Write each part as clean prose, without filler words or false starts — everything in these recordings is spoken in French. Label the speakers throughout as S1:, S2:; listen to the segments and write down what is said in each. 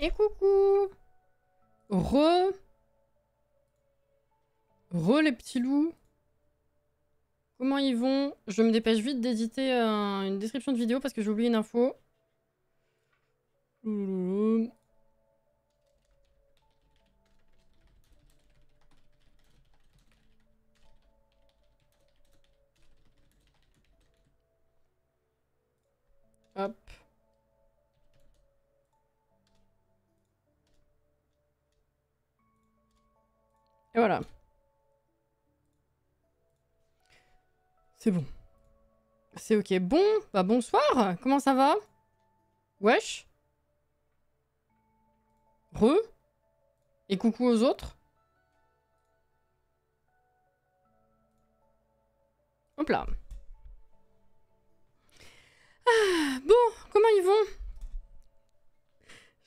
S1: Et coucou. Re les petits loups. Comment ils vont? Je me dépêche vite d'éditer une description de vidéo parce que j'ai oublié une info. Hop. Et voilà. C'est bon. C'est ok. Bon, bah bonsoir. Comment ça va? Wesh. Re. Et coucou aux autres. Hop là. Ah, bon, comment ils vont?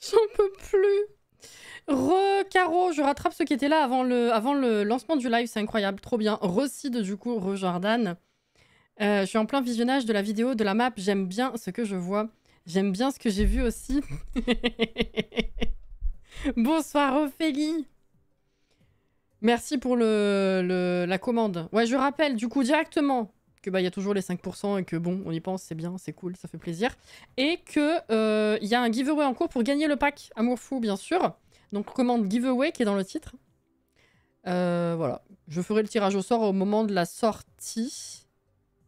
S1: J'en peux plus. Caro, je rattrape ceux qui étaient là avant le lancement du live, c'est incroyable, trop bien. Cid, du coup, Jordan. Je suis en plein visionnage de la vidéo, de la map, j'aime bien ce que je vois. J'aime bien ce que j'ai vu aussi. Bonsoir Ophélie. Merci pour la commande. Ouais, je rappelle du coup directement que bah y a toujours les 5% et que bon, on y pense, c'est bien, c'est cool, ça fait plaisir. Et que y a un giveaway en cours pour gagner le pack Amour Fou, bien sûr. Donc commande giveaway qui est dans le titre. Voilà, je ferai le tirage au sort au moment de la sortie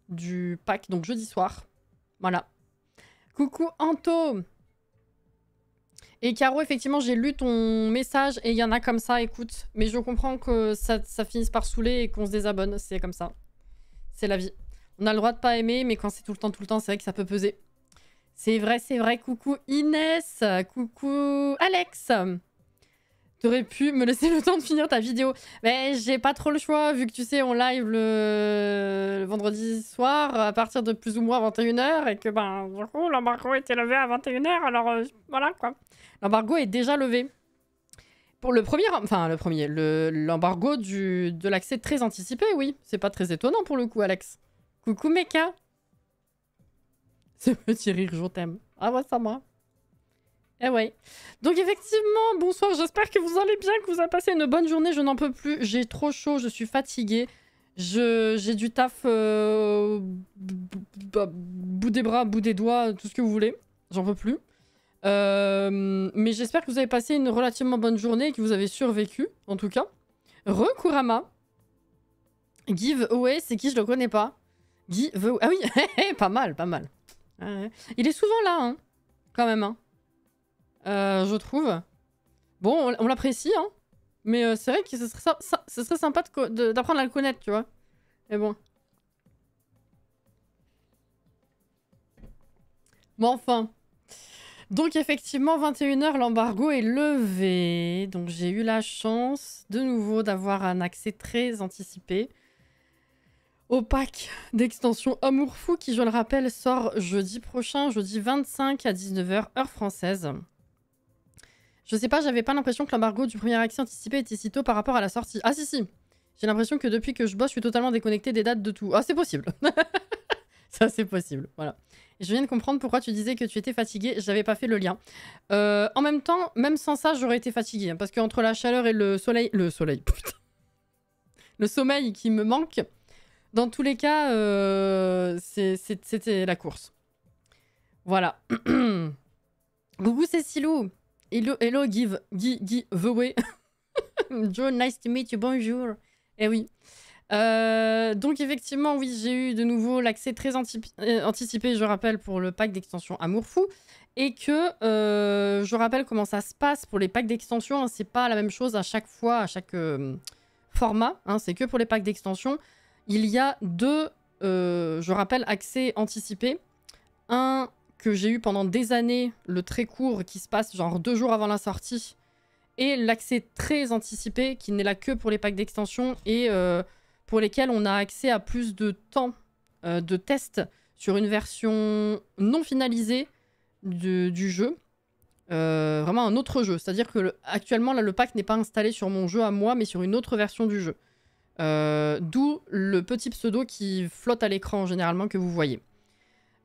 S1: du pack, donc jeudi soir. Voilà. Coucou Anto. Et Caro, effectivement, j'ai lu ton message et il y en a comme ça, écoute. Mais je comprends que ça finisse par saouler et qu'on se désabonne, c'est comme ça. C'est la vie. On a le droit de pas aimer, mais quand c'est tout le temps, c'est vrai que ça peut peser. C'est vrai, c'est vrai. Coucou Inès. Coucou Alex. T'aurais pu me laisser le temps de finir ta vidéo. Mais j'ai pas trop le choix, vu que tu sais, on live le vendredi soir, à partir de plus ou moins 21h, et que ben, du coup, l'embargo était levé à 21h, alors voilà quoi. L'embargo est déjà levé. Pour le premier, l'embargo de l'accès très anticipé, oui. C'est pas très étonnant pour le coup, Alex. Coucou Mecha. Ce petit rire, je t'aime. Ah ouais, ça va. Eh ouais. Donc effectivement, bonsoir, j'espère que vous allez bien, que vous avez passé une bonne journée, je n'en peux plus, j'ai trop chaud, je suis fatiguée, j'ai du taf bout des bras, bout des doigts, tout ce que vous voulez, j'en peux plus. Mais j'espère que vous avez passé une relativement bonne journée et que vous avez survécu, en tout cas. Kurama. Giveaway, c'est qui? Je le connais pas. Giveaway. Ah oui, pas mal, pas mal. Il est souvent là, hein, quand même, hein. Je trouve. Bon, on l'apprécie, hein. Mais c'est vrai que ce serait sympa d'apprendre à le connaître, tu vois. Mais bon. Bon, enfin. Donc, effectivement, 21h, l'embargo est levé. Donc, j'ai eu la chance, de nouveau, d'avoir un accès très anticipé au pack d'extension Amour Fou, qui, je le rappelle, sort jeudi prochain, jeudi 25 à 19h, heure française. Je sais pas, j'avais pas l'impression que l'embargo du premier accès anticipé était si tôt par rapport à la sortie. Ah si si. J'ai l'impression que depuis que je bosse, je suis totalement déconnectée des dates de tout. Ah c'est possible. Ça c'est possible, voilà. Et je viens de comprendre pourquoi tu disais que tu étais fatiguée. J'avais pas fait le lien. En même temps, même sans ça, j'aurais été fatiguée. Hein, parce qu'entre la chaleur et le soleil... Le soleil, putain. Le sommeil qui me manque, dans tous les cas, c'était la course. Voilà. Coucou Cécilou. Hello, giveaway. Joe, nice to meet you, bonjour. Eh oui. Donc effectivement, oui, j'ai eu de nouveau l'accès très anticipé, je rappelle, pour le pack d'extension Amour Fou. Et que je rappelle comment ça se passe pour les packs d'extension. Hein, c'est pas la même chose à chaque fois, à chaque format. Hein, c'est que pour les packs d'extension. Il y a deux, je rappelle, accès anticipé. Un que j'ai eu pendant des années, le très court qui se passe genre 2 jours avant la sortie, et l'accès très anticipé qui n'est là que pour les packs d'extension et pour lesquels on a accès à plus de temps de test sur une version non finalisée du jeu. Vraiment un autre jeu. C'est-à-dire que actuellement, là, le pack n'est pas installé sur mon jeu à moi, mais sur une autre version du jeu. D'où le petit pseudo qui flotte à l'écran généralement que vous voyez.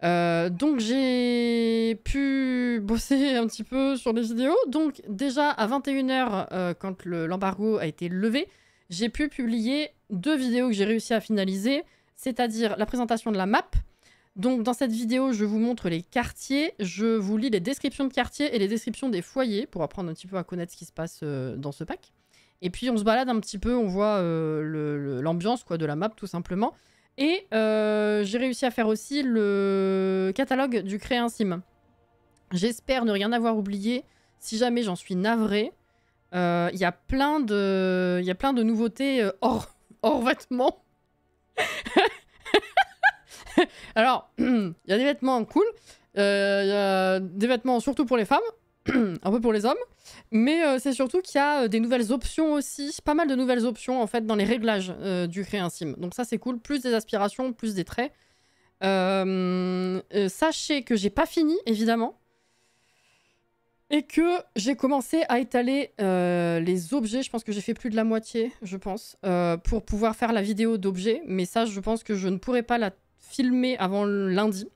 S1: Donc j'ai pu bosser un petit peu sur les vidéos. Donc déjà à 21h, quand l'embargo a été levé, j'ai pu publier 2 vidéos que j'ai réussi à finaliser, c'est-à-dire la présentation de la map. Donc dans cette vidéo, je vous montre les quartiers, je vous lis les descriptions de quartiers et les descriptions des foyers pour apprendre un petit peu à connaître ce qui se passe dans ce pack. Et puis on se balade un petit peu, on voit l'ambiance quoi de la map tout simplement. Et j'ai réussi à faire aussi le catalogue du Créer un sim. J'espère ne rien avoir oublié. Si jamais j'en suis navrée, il y a plein de nouveautés hors vêtements. Alors, il y a des vêtements cool. Il y a des vêtements surtout pour les femmes. Un peu pour les hommes. Mais c'est surtout qu'il y a des nouvelles options aussi. Pas mal de nouvelles options en fait dans les réglages du Créer un sim. Donc ça c'est cool. Plus des aspirations, plus des traits. Sachez que j'ai pas fini évidemment. Et que j'ai commencé à étaler les objets. Je pense que j'ai fait plus de la moitié, je pense. Pour pouvoir faire la vidéo d'objets. Mais ça je pense que je ne pourrai pas la filmer avant lundi.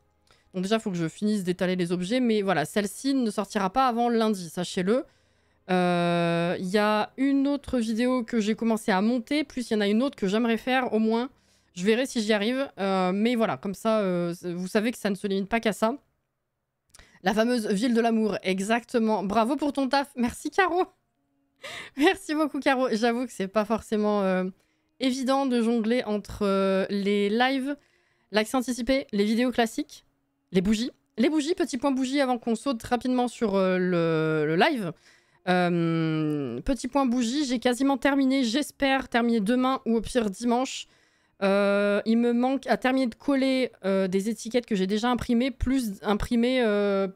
S1: Donc déjà, il faut que je finisse d'étaler les objets. Mais voilà, celle-ci ne sortira pas avant lundi, sachez-le. Il y a une autre vidéo que j'ai commencé à monter. Plus il y en a une autre que j'aimerais faire, au moins. Je verrai si j'y arrive. Mais voilà, comme ça, vous savez que ça ne se limite pas qu'à ça. La fameuse ville de l'amour, exactement. Bravo pour ton taf. Merci, Caro. Merci beaucoup, Caro. J'avoue que c'est pas forcément évident de jongler entre les lives, l'accès anticipé, les vidéos classiques. Les bougies. Les bougies, petit point bougie avant qu'on saute rapidement sur le live. Petit point bougie, j'ai quasiment terminé. J'espère terminer demain ou au pire dimanche. Il me manque à terminer de coller des étiquettes que j'ai déjà imprimées, plus imprimées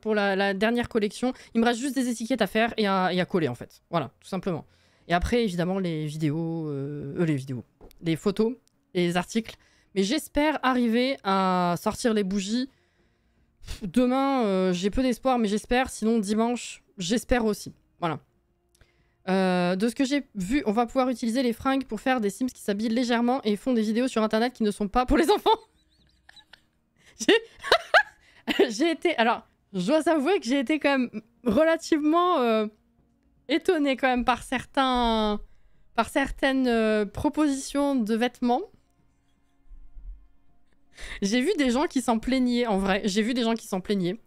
S1: pour la dernière collection. Il me reste juste des étiquettes à faire et à coller en fait. Voilà, tout simplement. Et après, évidemment, les photos et les articles. Mais j'espère arriver à sortir les bougies. Demain, j'ai peu d'espoir, mais j'espère. Sinon, dimanche, j'espère aussi. Voilà. De ce que j'ai vu, on va pouvoir utiliser les fringues pour faire des Sims qui s'habillent légèrement et font des vidéos sur Internet qui ne sont pas pour les enfants. J'ai été... Alors, je dois avouer que j'ai été quand même relativement étonnée quand même par certaines propositions de vêtements. J'ai vu des gens qui s'en plaignaient, en vrai. J'ai vu des gens qui s'en plaignaient.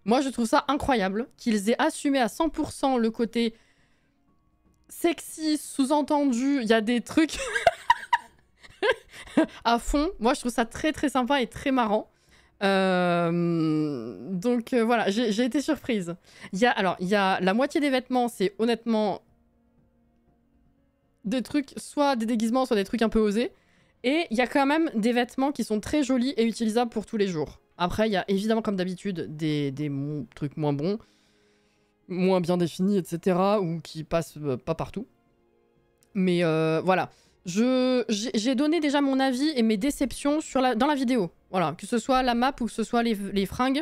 S1: Moi, je trouve ça incroyable qu'ils aient assumé à 100% le côté sexy, sous-entendu. Il y a des trucs à fond. Moi, je trouve ça très, très sympa et très marrant. Donc, voilà, j'ai été surprise. Il y a la moitié des vêtements, c'est honnêtement des trucs, soit des déguisements, soit des trucs un peu osés. Et il y a quand même des vêtements qui sont très jolis et utilisables pour tous les jours. Après, il y a évidemment, comme d'habitude, des trucs moins bons, moins bien définis, etc. ou qui passent pas partout. Mais voilà. J'ai donné déjà mon avis et mes déceptions dans la vidéo. Voilà. Que ce soit la map ou que ce soit les fringues.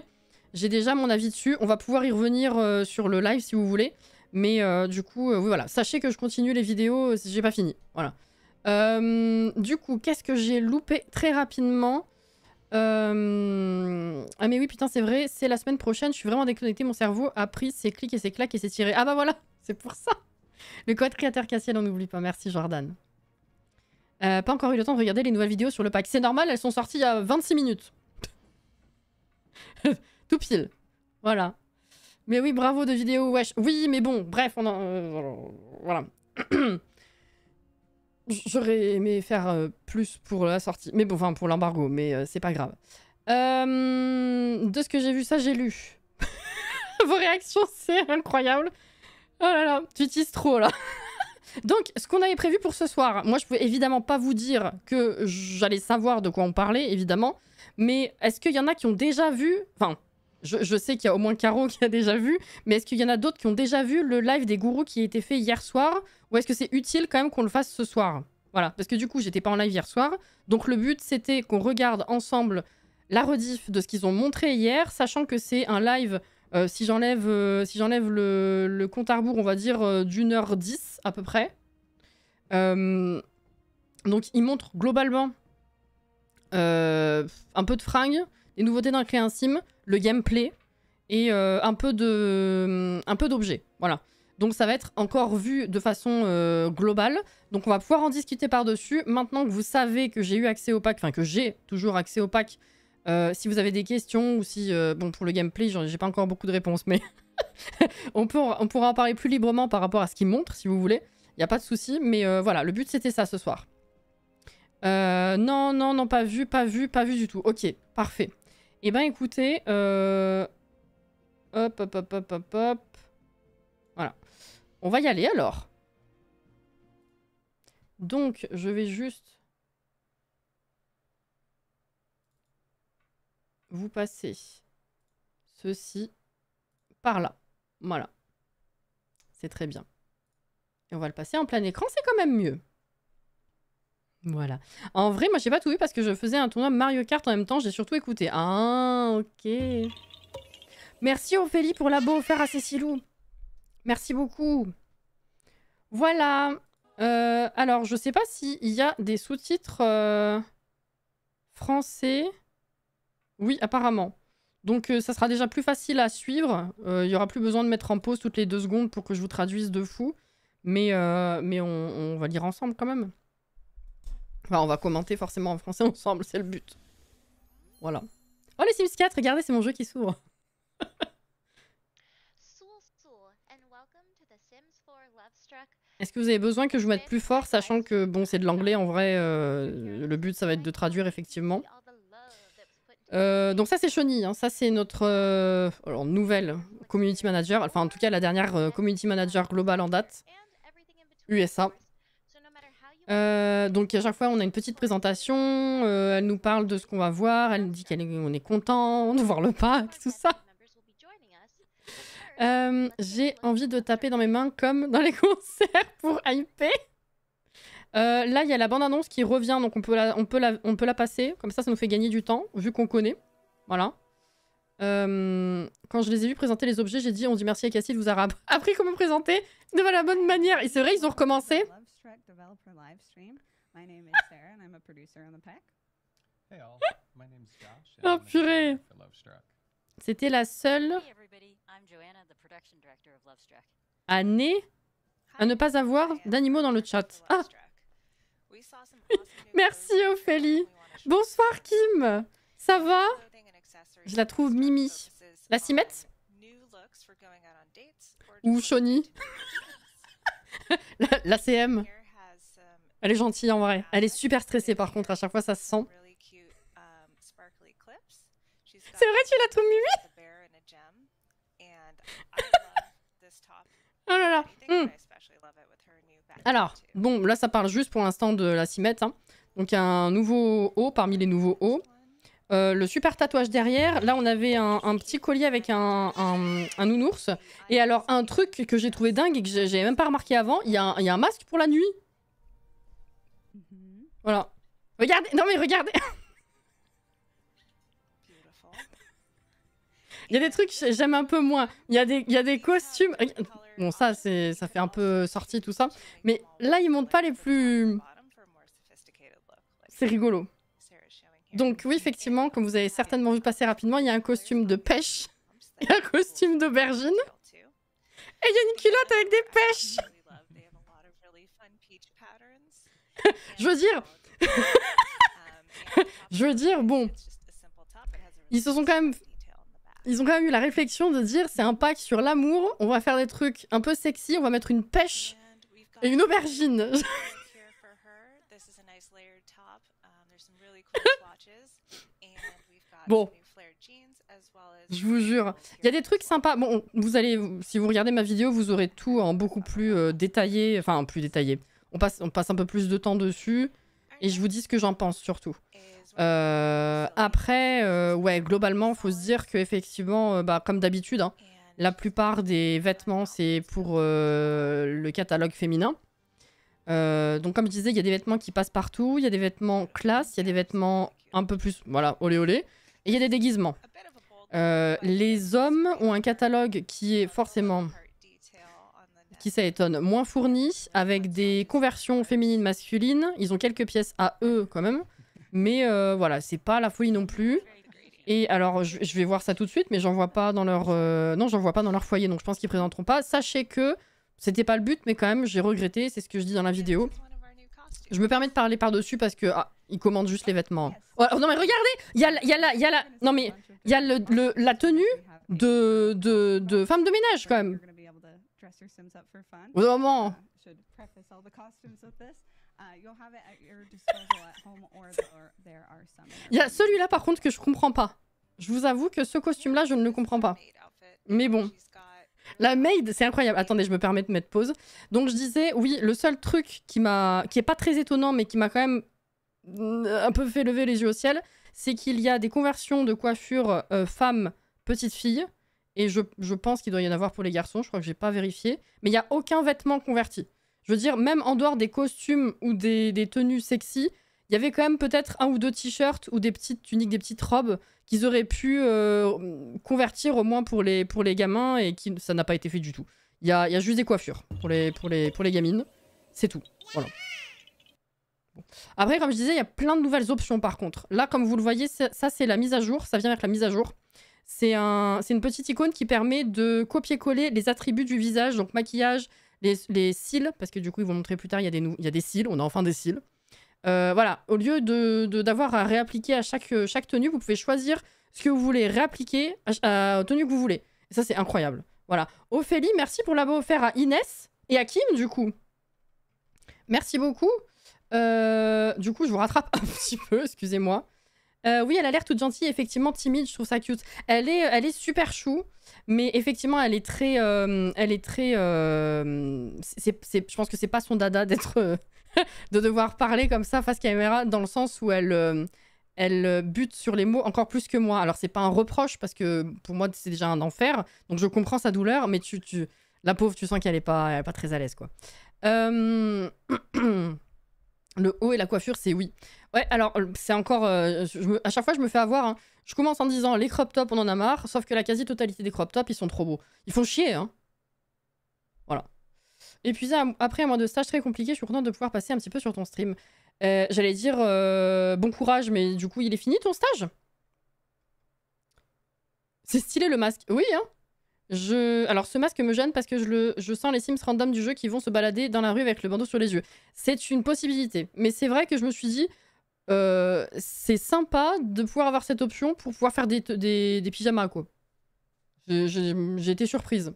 S1: J'ai déjà mon avis dessus. On va pouvoir y revenir sur le live si vous voulez. Mais du coup, oui, voilà. Sachez que je continue les vidéos si j'ai pas fini. Voilà. Du coup, qu'est-ce que j'ai loupé très rapidement Ah mais oui, putain, c'est vrai, c'est la semaine prochaine, je suis vraiment déconnectée, mon cerveau a pris ses clics et ses claques et s'est tiré. Ah bah voilà, c'est pour ça. Le code créateur Cassiel, on n'oublie pas, merci Jordan. Pas encore eu le temps de regarder les nouvelles vidéos sur le pack. C'est normal, elles sont sorties il y a 26 minutes. Tout pile. Voilà. Mais oui, bravo de vidéo, wesh. Oui, mais bon, bref, on en... voilà. J'aurais aimé faire plus pour la sortie. Mais bon, enfin, pour l'embargo, mais c'est pas grave. De ce que j'ai vu, ça, j'ai lu. Vos réactions, c'est incroyable. Oh là là, tu teases trop, là. Donc, ce qu'on avait prévu pour ce soir, moi, je pouvais évidemment pas vous dire que j'allais savoir de quoi on parlait, évidemment. Mais est-ce qu'il y en a qui ont déjà vu... Enfin, je sais qu'il y a au moins Caro qui a déjà vu, mais est-ce qu'il y en a d'autres qui ont déjà vu le live des gourous qui a été fait hier soir? Ou est-ce que c'est utile quand même qu'on le fasse ce soir? Voilà, parce que du coup, j'étais pas en live hier soir. Donc le but, c'était qu'on regarde ensemble la rediff de ce qu'ils ont montré hier, sachant que c'est un live, si j'enlève le compte à rebours, on va dire d'1h10 à peu près. Donc ils montrent globalement un peu de fringues, les nouveautés d'un Créa un Sim, le gameplay et un peu d'objets. Voilà. Donc ça va être encore vu de façon globale. Donc on va pouvoir en discuter par-dessus. Maintenant que vous savez que j'ai eu accès au pack, enfin que j'ai toujours accès au pack, si vous avez des questions ou si... bon, pour le gameplay, j'ai pas encore beaucoup de réponses, mais on pourra en parler plus librement par rapport à ce qu'il montre, si vous voulez. Il n'y a pas de souci, mais voilà, le but c'était ça ce soir. Non, pas vu du tout. Ok, parfait. Eh ben écoutez, hop. Voilà. On va y aller alors. Donc, je vais juste vous passer ceci par là. Voilà. C'est très bien. Et on va le passer en plein écran, c'est quand même mieux. Voilà. En vrai, moi, j'ai pas tout vu parce que je faisais un tournoi Mario Kart en même temps. J'ai surtout écouté. Ah, ok. Merci Ophélie pour l'abo offert à Cécilou. Merci beaucoup. Voilà. Alors, je sais pas s'il y a des sous-titres français. Oui, apparemment. Donc, ça sera déjà plus facile à suivre. Il y aura plus besoin de mettre en pause toutes les 2 secondes pour que je vous traduise de fou. Mais on va lire ensemble quand même. Enfin, on va commenter forcément en français ensemble, c'est le but. Voilà. Oh, les Sims 4, regardez, c'est mon jeu qui s'ouvre. Est-ce que vous avez besoin que je vous mette plus fort, sachant que, bon, c'est de l'anglais, en vrai, le but, ça va être de traduire, effectivement. Donc ça, c'est Shoni, hein. Ça, c'est notre nouvelle community manager, enfin, en tout cas, la dernière community manager globale en date. USA. Donc à chaque fois on a une petite présentation, elle nous parle de ce qu'on va voir, elle nous dit qu'on est content de voir le pack, tout ça. J'ai envie de taper dans mes mains comme dans les concerts pour hyper. Là il y a la bande-annonce qui revient, donc on peut la passer, comme ça nous fait gagner du temps, vu qu'on connaît. Voilà. Quand je les ai vus présenter les objets, j'ai dit on dit merci à Cassie de vous avoir appris comment présenter de la bonne manière. Et c'est vrai, ils ont recommencé. Oh purée. C'était la seule année à ne pas avoir d'animaux dans le chat. Ah. Merci Ophélie. Bonsoir Kim. Ça va? Je la trouve Mimi. La Simette? Ou Shoni? la CM. Elle est gentille en vrai. Elle est super stressée par contre, à chaque fois ça se sent. C'est vrai, tu la trouves Mimi? Oh là là. Alors, bon, là ça parle juste pour l'instant de la Simette. Hein. Donc il y a un nouveau haut parmi les nouveaux hauts. Le super tatouage derrière. Là, on avait un petit collier avec un nounours. Et alors, un truc que j'ai trouvé dingue et que j'ai même pas remarqué avant, il y a un masque pour la nuit. Voilà. Regardez. Non, mais regardez. Il y a des trucs que j'aime un peu moins. Il y a des costumes. Bon, ça fait un peu sorti tout ça. Mais là, ils montent pas les plus... C'est rigolo. Donc oui, effectivement, comme vous avez certainement vu passer rapidement, il y a un costume de pêche et un costume d'aubergine. Et il y a une culotte avec des pêches. Je veux dire, bon, ils ont quand même eu la réflexion de dire c'est un pack sur l'amour, on va faire des trucs un peu sexy, on va mettre une pêche et une aubergine. Bon, je vous jure, il y a des trucs sympas. Bon, si vous regardez ma vidéo, vous aurez tout en beaucoup plus détaillé, enfin plus détaillé. On passe un peu plus de temps dessus et je vous dis ce que j'en pense surtout. Après, ouais, globalement, faut se dire que effectivement, comme d'habitude, hein, la plupart des vêtements c'est pour le catalogue féminin. Donc comme je disais, il y a des vêtements qui passent partout, il y a des vêtements classe, il y a des vêtements un peu plus, voilà, olé olé, et il y a des déguisements. Les hommes ont un catalogue qui est forcément, qui ça étonne, moins fourni, avec des conversions féminines masculines. Ils ont quelques pièces à eux quand même, mais voilà, c'est pas la folie non plus. Et alors, je vais voir ça tout de suite, mais j'en vois pas dans leur... Non, j'en vois pas dans leur foyer, donc je pense qu'ils présenteront pas. Sachez que c'était pas le but, mais quand même, j'ai regretté, c'est ce que je dis dans la vidéo. Je me permets de parler par-dessus parce que... Ah, ils commandent juste les vêtements. Oh, non mais regardez, il y a la... Non mais, il y a la tenue de femme de ménage, quand même. Au moment... Il y a celui-là par contre que je comprends pas. Je vous avoue que ce costume-là, je ne le comprends pas. Mais bon. La maid, c'est incroyable. Attendez, je me permets de mettre pause. Donc je disais, oui, le seul truc qui est pas très étonnant, mais qui m'a quand même un peu fait lever les yeux au ciel, c'est qu'il y a des conversions de coiffure femme, petite fille. Et je pense qu'il doit y en avoir pour les garçons, je crois que j'ai pas vérifié. Mais il n'y a aucun vêtement converti. Je veux dire, même en dehors des costumes ou des tenues sexy, il y avait quand même peut-être un ou deux t-shirts ou des petites tuniques, des petites robes qu'ils auraient pu convertir au moins pour les gamins et qui ça n'a pas été fait du tout. Il y a juste des coiffures pour les gamines. C'est tout. Voilà. Bon. Après, comme je disais, il y a plein de nouvelles options par contre. Là, comme vous le voyez, ça c'est la mise à jour. Ça vient avec la mise à jour. C'est une petite icône qui permet de copier-coller les attributs du visage, donc maquillage, les cils, parce que du coup, ils vont montrer plus tard, il y a des cils, on a enfin des cils. Voilà, au lieu d'avoir à réappliquer à chaque tenue, vous pouvez choisir ce que vous voulez réappliquer à la tenue que vous voulez. Et ça, c'est incroyable. Voilà. Ophélie, merci pour l'avoir offert à Inès et à Kim, du coup. Merci beaucoup. Du coup, je vous rattrape un petit peu, excusez-moi. Oui, elle a l'air toute gentille, effectivement timide, je trouve ça cute. Elle est super chou, mais effectivement, elle est très... je pense que c'est pas son dada d'être... de devoir parler comme ça face caméra, dans le sens où elle bute sur les mots encore plus que moi. Alors, c'est pas un reproche, parce que pour moi, c'est déjà un enfer, donc je comprends sa douleur, mais la pauvre, tu sens qu'elle est pas très à l'aise, quoi. Le haut et la coiffure, c'est oui. Ouais, alors, c'est encore... à chaque fois, je me fais avoir. Hein. Je commence en disant, les crop tops, on en a marre, sauf que la quasi-totalité des crop tops, ils sont trop beaux. Ils font chier, hein. Voilà. Épuisé après un mois de stage très compliqué, je suis contente de pouvoir passer un petit peu sur ton stream. J'allais dire bon courage, mais du coup, il est fini ton stage? C'est stylé le masque. Oui, hein. Alors, ce masque me gêne parce que je sens les Sims random du jeu qui vont se balader dans la rue avec le bandeau sur les yeux. C'est une possibilité. Mais c'est vrai que je me suis dit, c'est sympa de pouvoir avoir cette option pour pouvoir faire des pyjamas, quoi. J'ai été surprise.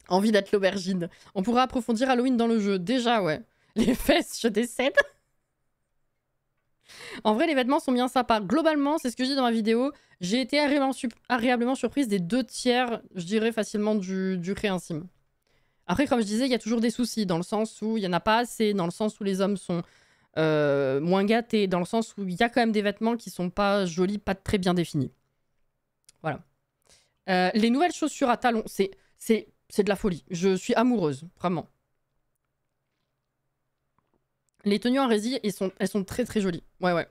S1: Envie d'être l'aubergine. On pourra approfondir Halloween dans le jeu. Déjà, ouais. Les fesses, je décède. En vrai, les vêtements sont bien sympas. Globalement, c'est ce que je dis dans ma vidéo. J'ai été agréablement surprise des 2/3, je dirais facilement, du créancime. Après, comme je disais, il y a toujours des soucis, dans le sens où il n'y en a pas assez, dans le sens où les hommes sont moins gâtés, dans le sens où il y a quand même des vêtements qui sont pas jolis, pas très bien définis. Voilà. Les nouvelles chaussures à talons, c'est de la folie. Je suis amoureuse, vraiment. Les tenues en rési, elles sont très très jolies. Ouais, ouais.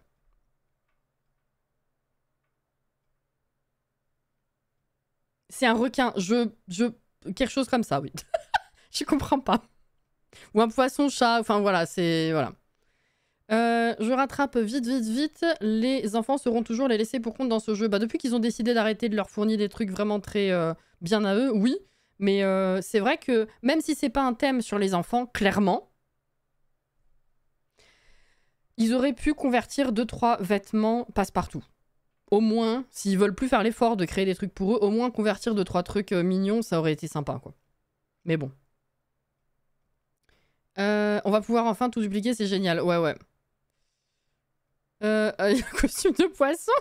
S1: C'est un requin. Quelque chose comme ça, oui. Je comprends pas. Ou un poisson-chat. Enfin, voilà, c'est... Voilà. Je rattrape vite. Les enfants seront toujours les laissés pour compte dans ce jeu. Bah, depuis qu'ils ont décidé d'arrêter de leur fournir des trucs vraiment très bien à eux, oui. Mais c'est vrai que même si c'est pas un thème sur les enfants, clairement, ils auraient pu convertir 2-3 vêtements passe-partout. Au moins, s'ils veulent plus faire l'effort de créer des trucs pour eux, au moins convertir 2-3 trucs mignons, ça aurait été sympa, quoi. Mais bon. On va pouvoir enfin tout dupliquer, c'est génial. Ouais, ouais. Costume de poisson.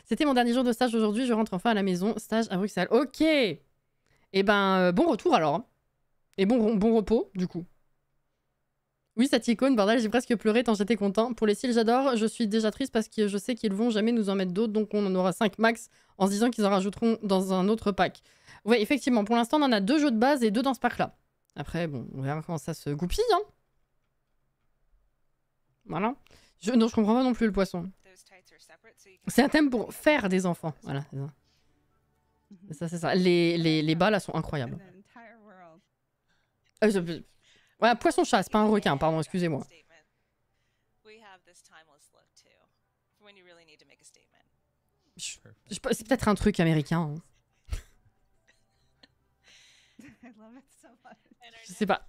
S1: C'était mon dernier jour de stage aujourd'hui, je rentre enfin à la maison. Stage à Bruxelles. Ok. Eh ben, bon retour alors. Hein. Et bon repos, du coup. Oui, cette icône, bordel, j'ai presque pleuré tant j'étais content. Pour les cils, j'adore. Je suis déjà triste parce que je sais qu'ils vont jamais nous en mettre d'autres, donc on en aura 5 max en se disant qu'ils en rajouteront dans un autre pack. Ouais, effectivement, pour l'instant, on en a 2 jeux de base et 2 dans ce pack-là. Après, bon, on verra comment ça se goupille, hein. Voilà. Non, je comprends pas non plus le poisson. C'est un thème pour faire des enfants. Voilà, c'est ça. C'est ça. Les bas, là, sont incroyables. Ouais, poisson-chat, c'est pas un requin, pardon, excusez-moi. C'est peut-être un truc américain. Hein. Je sais pas.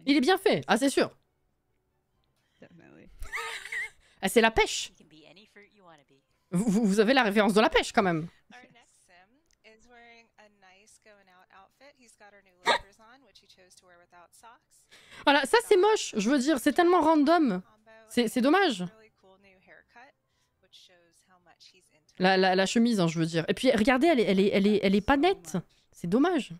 S1: Il est bien fait. Ah, c'est sûr. Ah, c'est la pêche. Vous avez la référence de la pêche quand même. Voilà, ça c'est moche. Je veux dire, c'est tellement random. C'est dommage. La chemise, hein, je veux dire. Et puis regardez, elle est pas nette. C'est dommage.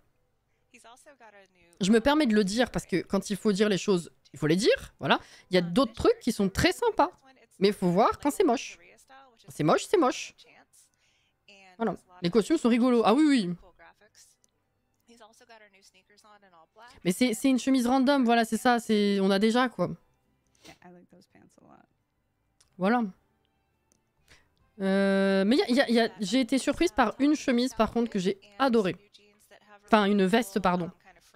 S1: Je me permets de le dire parce que quand il faut dire les choses, il faut les dire. Voilà. Il y a d'autres trucs qui sont très sympas. Mais il faut voir quand c'est moche. C'est moche, c'est moche. Voilà. Les costumes sont rigolos. Ah oui, oui. Mais c'est une chemise random, voilà, c'est ça. On a déjà, quoi. Voilà. Mais j'ai été surprise par une chemise, par contre, que j'ai adorée. Enfin, une veste, pardon.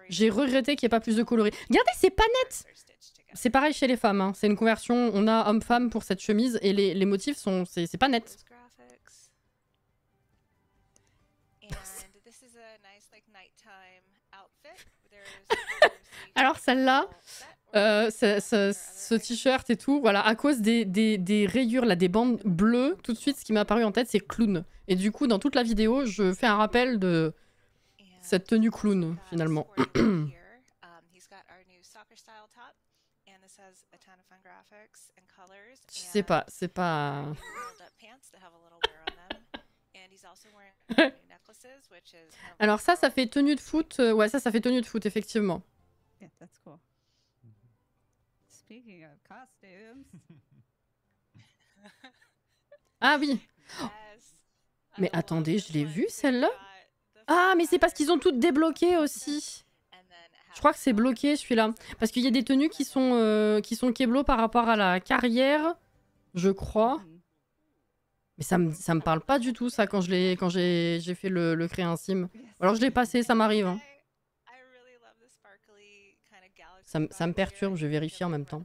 S1: J'ai regretté qu'il n'y ait pas plus de coloris. Regardez, c'est pas net. C'est pareil chez les femmes. Hein. C'est une conversion. On a homme-femme pour cette chemise et les motifs sont... C'est pas net. Alors celle-là, ce t-shirt et tout, voilà, à cause des rayures, là, des bandes bleues, tout de suite, ce qui m'est apparu en tête, c'est clown. Et du coup, dans toute la vidéo, je fais un rappel de cette tenue clown, finalement. Je sais pas, c'est pas... Alors ça fait tenue de foot. Ouais, ça fait tenue de foot, effectivement. Ah oui. Oh. Mais attendez, je l'ai vue, celle-là. Ah, mais c'est parce qu'ils ont toutes débloqué aussi. Je crois que c'est bloqué, celui-là. Parce qu'il y a des tenues qui sont keblo par rapport à la carrière, je crois. Mais ça me parle pas du tout, ça, quand j'ai fait le créer un sim. Alors je l'ai passé, ça m'arrive. Hein. Ça me perturbe, je vais vérifier en même temps.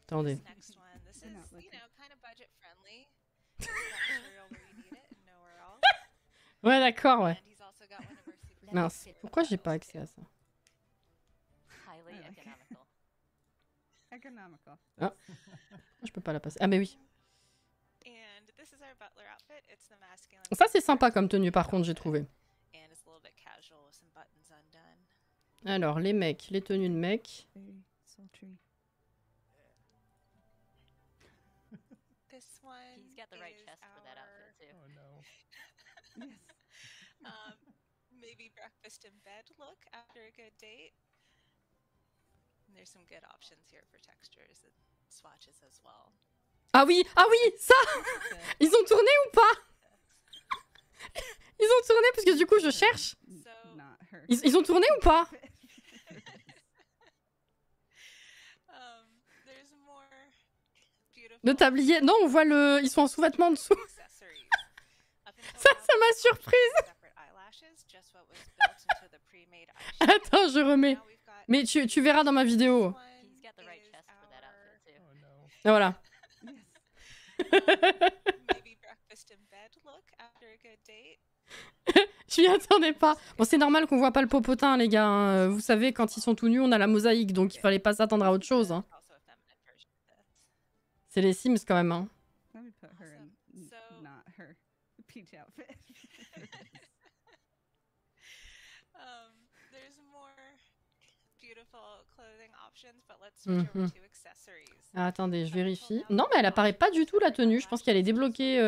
S1: Attendez. Ouais, d'accord, ouais. Mince, pourquoi j'ai pas accès à ça? Ah, je peux pas la passer. Ah, mais oui. Ça, c'est sympa comme tenue, par contre, j'ai trouvé. Alors, les mecs, les tenues de mecs.
S2: Maybe breakfast in bed look after a good date. And there's some good options here for textures and swatches as well.
S1: Ah oui, ça. Ils ont tourné ou pas? Ils ont tourné parce que du coup je cherche. Ils ont tourné ou pas? Le tablier, non, on voit ils sont en sous-vêtements en dessous. Ça m'a surprise. Attends, je remets. Mais tu verras dans ma vidéo. Et voilà. Je m'y attendais pas. Bon, c'est normal qu'on voit pas le popotin, les gars. Hein. Vous savez, quand ils sont tout nus, on a la mosaïque, donc il fallait pas s'attendre à autre chose. Hein. C'est les Sims quand même. Hein. Ah, attendez, je vérifie. Non, mais elle apparaît pas du tout la tenue. Je pense qu'elle est débloquée.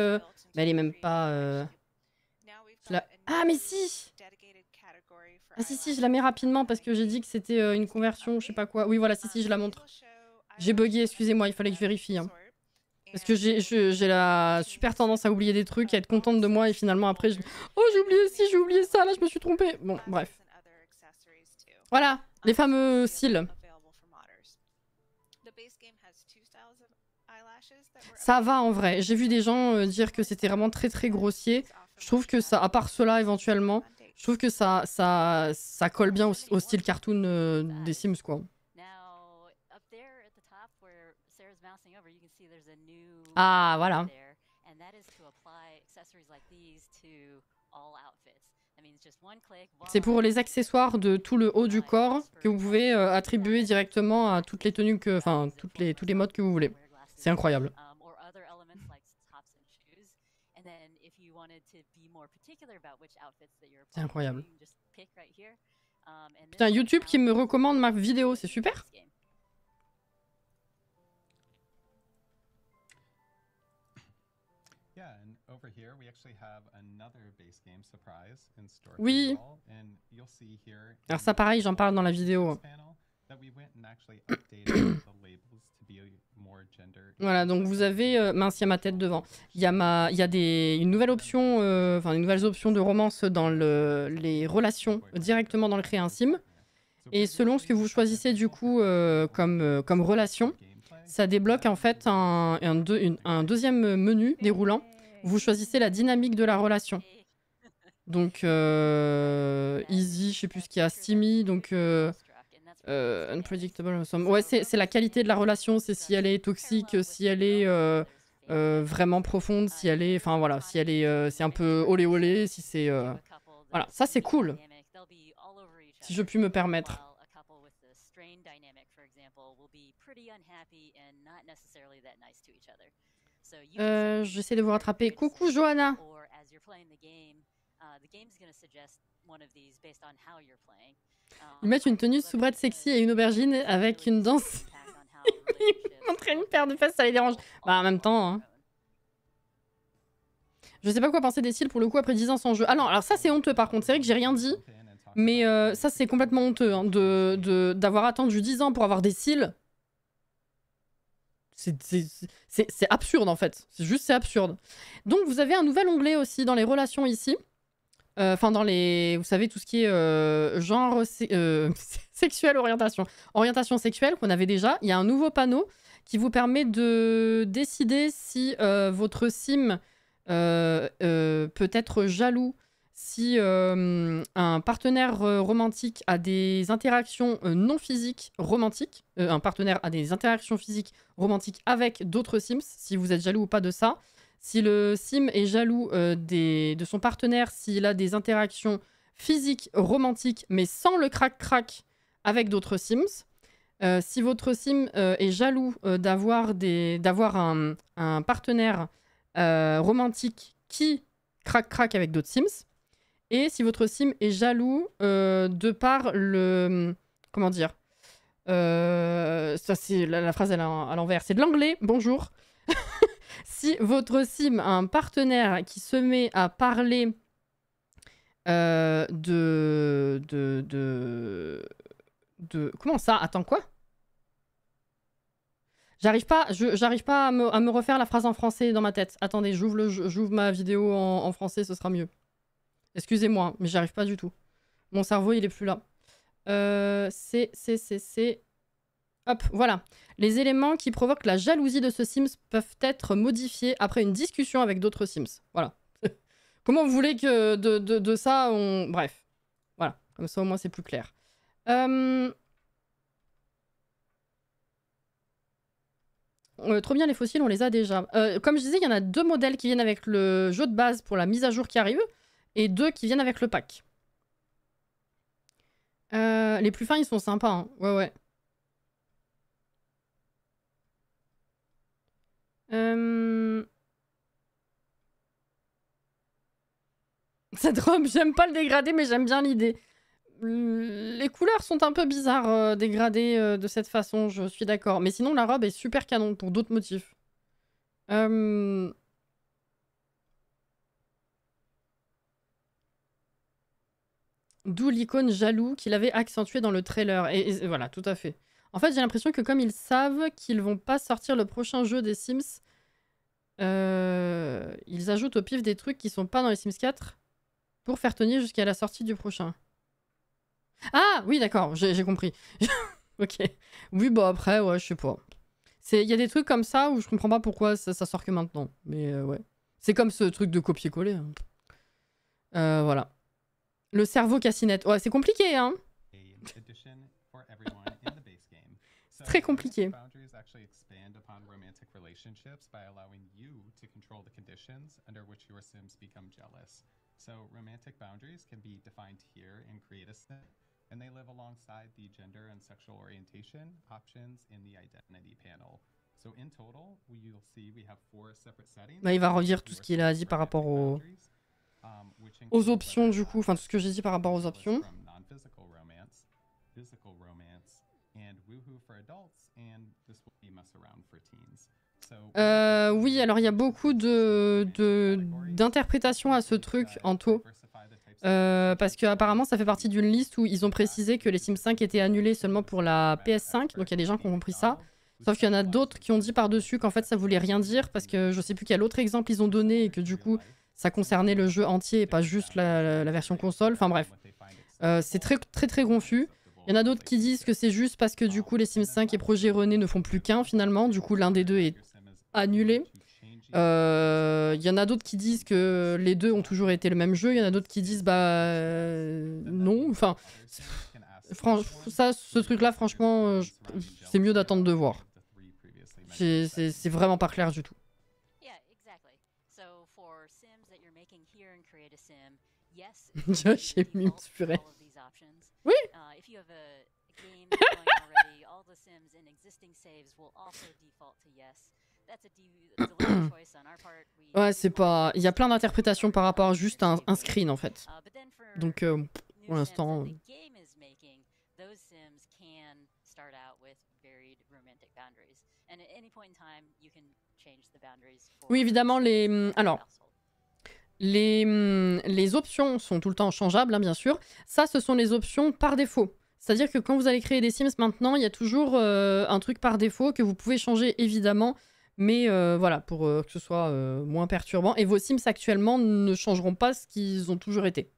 S1: Mais elle est même pas. Ah, mais si! Ah, si, je la mets rapidement parce que j'ai dit que c'était une conversion, je sais pas quoi. Oui, voilà, si, je la montre. J'ai bugué, excusez-moi, il fallait que je vérifie. Hein. Parce que j'ai la super tendance à oublier des trucs, à être contente de moi et finalement après, oh, j'ai oublié ci, j'ai oublié ça, là, je me suis trompée. Bon, bref. Voilà, les fameux cils. Ça va en vrai. J'ai vu des gens dire que c'était vraiment très très grossier. Je trouve que ça, à part cela éventuellement, je trouve que ça colle bien au style cartoon des Sims quoi. Ah voilà. C'est pour les accessoires de tout le haut du corps que vous pouvez attribuer directement à toutes les tenues que, enfin tous les modes que vous voulez. C'est incroyable. C'est incroyable. Putain, YouTube qui me recommande ma vidéo, c'est super. Oui. Alors ça pareil, j'en parle dans la vidéo. Voilà, donc vous avez... mince, il y a ma tête devant. Il y a une nouvelle option, enfin, une nouvelles options de romance dans les relations directement dans le Créer un Sim. Et selon ce que vous choisissez du coup comme relation, ça débloque en fait un deuxième menu déroulant. Vous choisissez la dynamique de la relation. Donc easy, je sais plus ce qu'il y a, steamy, donc unpredictable. Ouais, c'est la qualité de la relation, c'est si elle est toxique, si elle est vraiment profonde, si elle est, enfin voilà, si elle est, c'est un peu olé olé, si c'est, voilà, ça c'est cool. Si je puis me permettre. J'essaie de vous rattraper. Coucou Johanna. Ils mettent une tenue soubrette sexy et une aubergine avec une danse. Ils montraient une paire de fesses, ça les dérange. Bah en même temps. Hein. Je sais pas quoi penser des cils pour le coup après 10 ans sans jeu. Ah non, alors ça c'est honteux par contre. C'est vrai que j'ai rien dit. Mais ça c'est complètement honteux hein, d'avoir attendu 10 ans pour avoir des cils. C'est absurde en fait. C'est absurde. Donc vous avez un nouvel onglet aussi dans les relations ici. Enfin dans les... Vous savez tout ce qui est genre sexuelle, orientation sexuelle qu'on avait déjà. Il y a un nouveau panneau qui vous permet de décider si votre sim peut être jaloux, si un partenaire romantique a des interactions non physiques romantiques, un partenaire a des interactions physiques romantiques avec d'autres sims, si vous êtes jaloux ou pas de ça. Si le sim est jaloux de son partenaire, s'il a des interactions physiques romantiques, mais sans le crac-crac avec d'autres sims. Si votre sim est jaloux d'avoir un partenaire romantique qui crac-crac avec d'autres sims. Et si votre sim est jaloux de par le... Comment dire ça c'est la phrase à l'envers. C'est de l'anglais. Bonjour. Si votre sim a un partenaire qui se met à parler Comment ça? Attends, quoi? J'arrive pas à me refaire la phrase en français dans ma tête. Attendez, j'ouvre ma vidéo en français, ce sera mieux. Excusez-moi, mais j'arrive pas du tout. Mon cerveau, il est plus là. Hop, voilà. Les éléments qui provoquent la jalousie de ce Sims peuvent être modifiés après une discussion avec d'autres Sims. Voilà. Comment vous voulez que de ça, on... Bref. Voilà. Comme ça, au moins, c'est plus clair. Trop bien, les fossiles, on les a déjà. Comme je disais, il y en a 2 modèles qui viennent avec le jeu de base pour la mise à jour qui arrive, et 2 qui viennent avec le pack. Les plus fins, ils sont sympas. Hein. Ouais, ouais. Cette robe, j'aime pas le dégradé, mais j'aime bien l'idée. Les couleurs sont un peu bizarres dégradées de cette façon, je suis d'accord. Mais sinon, la robe est super canon pour d'autres motifs. D'où l'icône jaloux qu'il avait accentué dans le trailer. Et voilà, tout à fait. En fait, j'ai l'impression que comme ils savent qu'ils vont pas sortir le prochain jeu des Sims, ils ajoutent au pif des trucs qui sont pas dans les Sims 4 pour faire tenir jusqu'à la sortie du prochain. Ah oui, d'accord, j'ai compris. Ok. Oui, bon après, ouais, je sais pas. Il y a des trucs comme ça où je comprends pas pourquoi ça sort que maintenant. Mais ouais. C'est comme ce truc de copier-coller. Hein. Voilà. Le cerveau cassinette. Ouais, c'est compliqué, hein. C'est très compliqué.
S3: So romantic boundaries can be defined here in Create a Sim, and they live alongside the gender and sexual orientation options in the identity panel. So in total, you'll see we have 4 separate settings.
S1: Bah, il va redire tout ce qu'il a dit par rapport aux options du coup, enfin tout ce que j'ai dit par rapport aux options. Oui, alors il y a beaucoup d'interprétations à ce truc en taux. Parce qu'apparemment ça fait partie d'une liste où ils ont précisé que les Sims 5 étaient annulés seulement pour la PS5, donc il y a des gens qui ont compris ça. Sauf qu'il y en a d'autres qui ont dit par-dessus qu'en fait ça voulait rien dire, parce que je sais plus quel autre exemple ils ont donné et que du coup ça concernait le jeu entier et pas juste la version console. Enfin bref, c'est très confus. Il y en a d'autres qui disent que c'est juste parce que du coup les Sims 5 et Projet René ne font plus qu'un finalement, du coup l'un des deux est annulé. Il y en a d'autres qui disent que les deux ont toujours été le même jeu, il y en a d'autres qui disent non, enfin ce truc là franchement c'est mieux d'attendre de voir. C'est vraiment pas clair du tout. J'ai mis purée. Oui. Ouais, c'est pas... Il y a plein d'interprétations par rapport à juste un screen, en fait. Donc, pour l'instant... Oui, évidemment, alors... Les options sont tout le temps changeables, hein, bien sûr. Ça, ce sont les options par défaut. C'est-à-dire que quand vous allez créer des Sims maintenant, il y a toujours un truc par défaut que vous pouvez changer, évidemment. Mais voilà, pour que ce soit moins perturbant. Et vos Sims actuellement ne changeront pas ce qu'ils ont toujours été.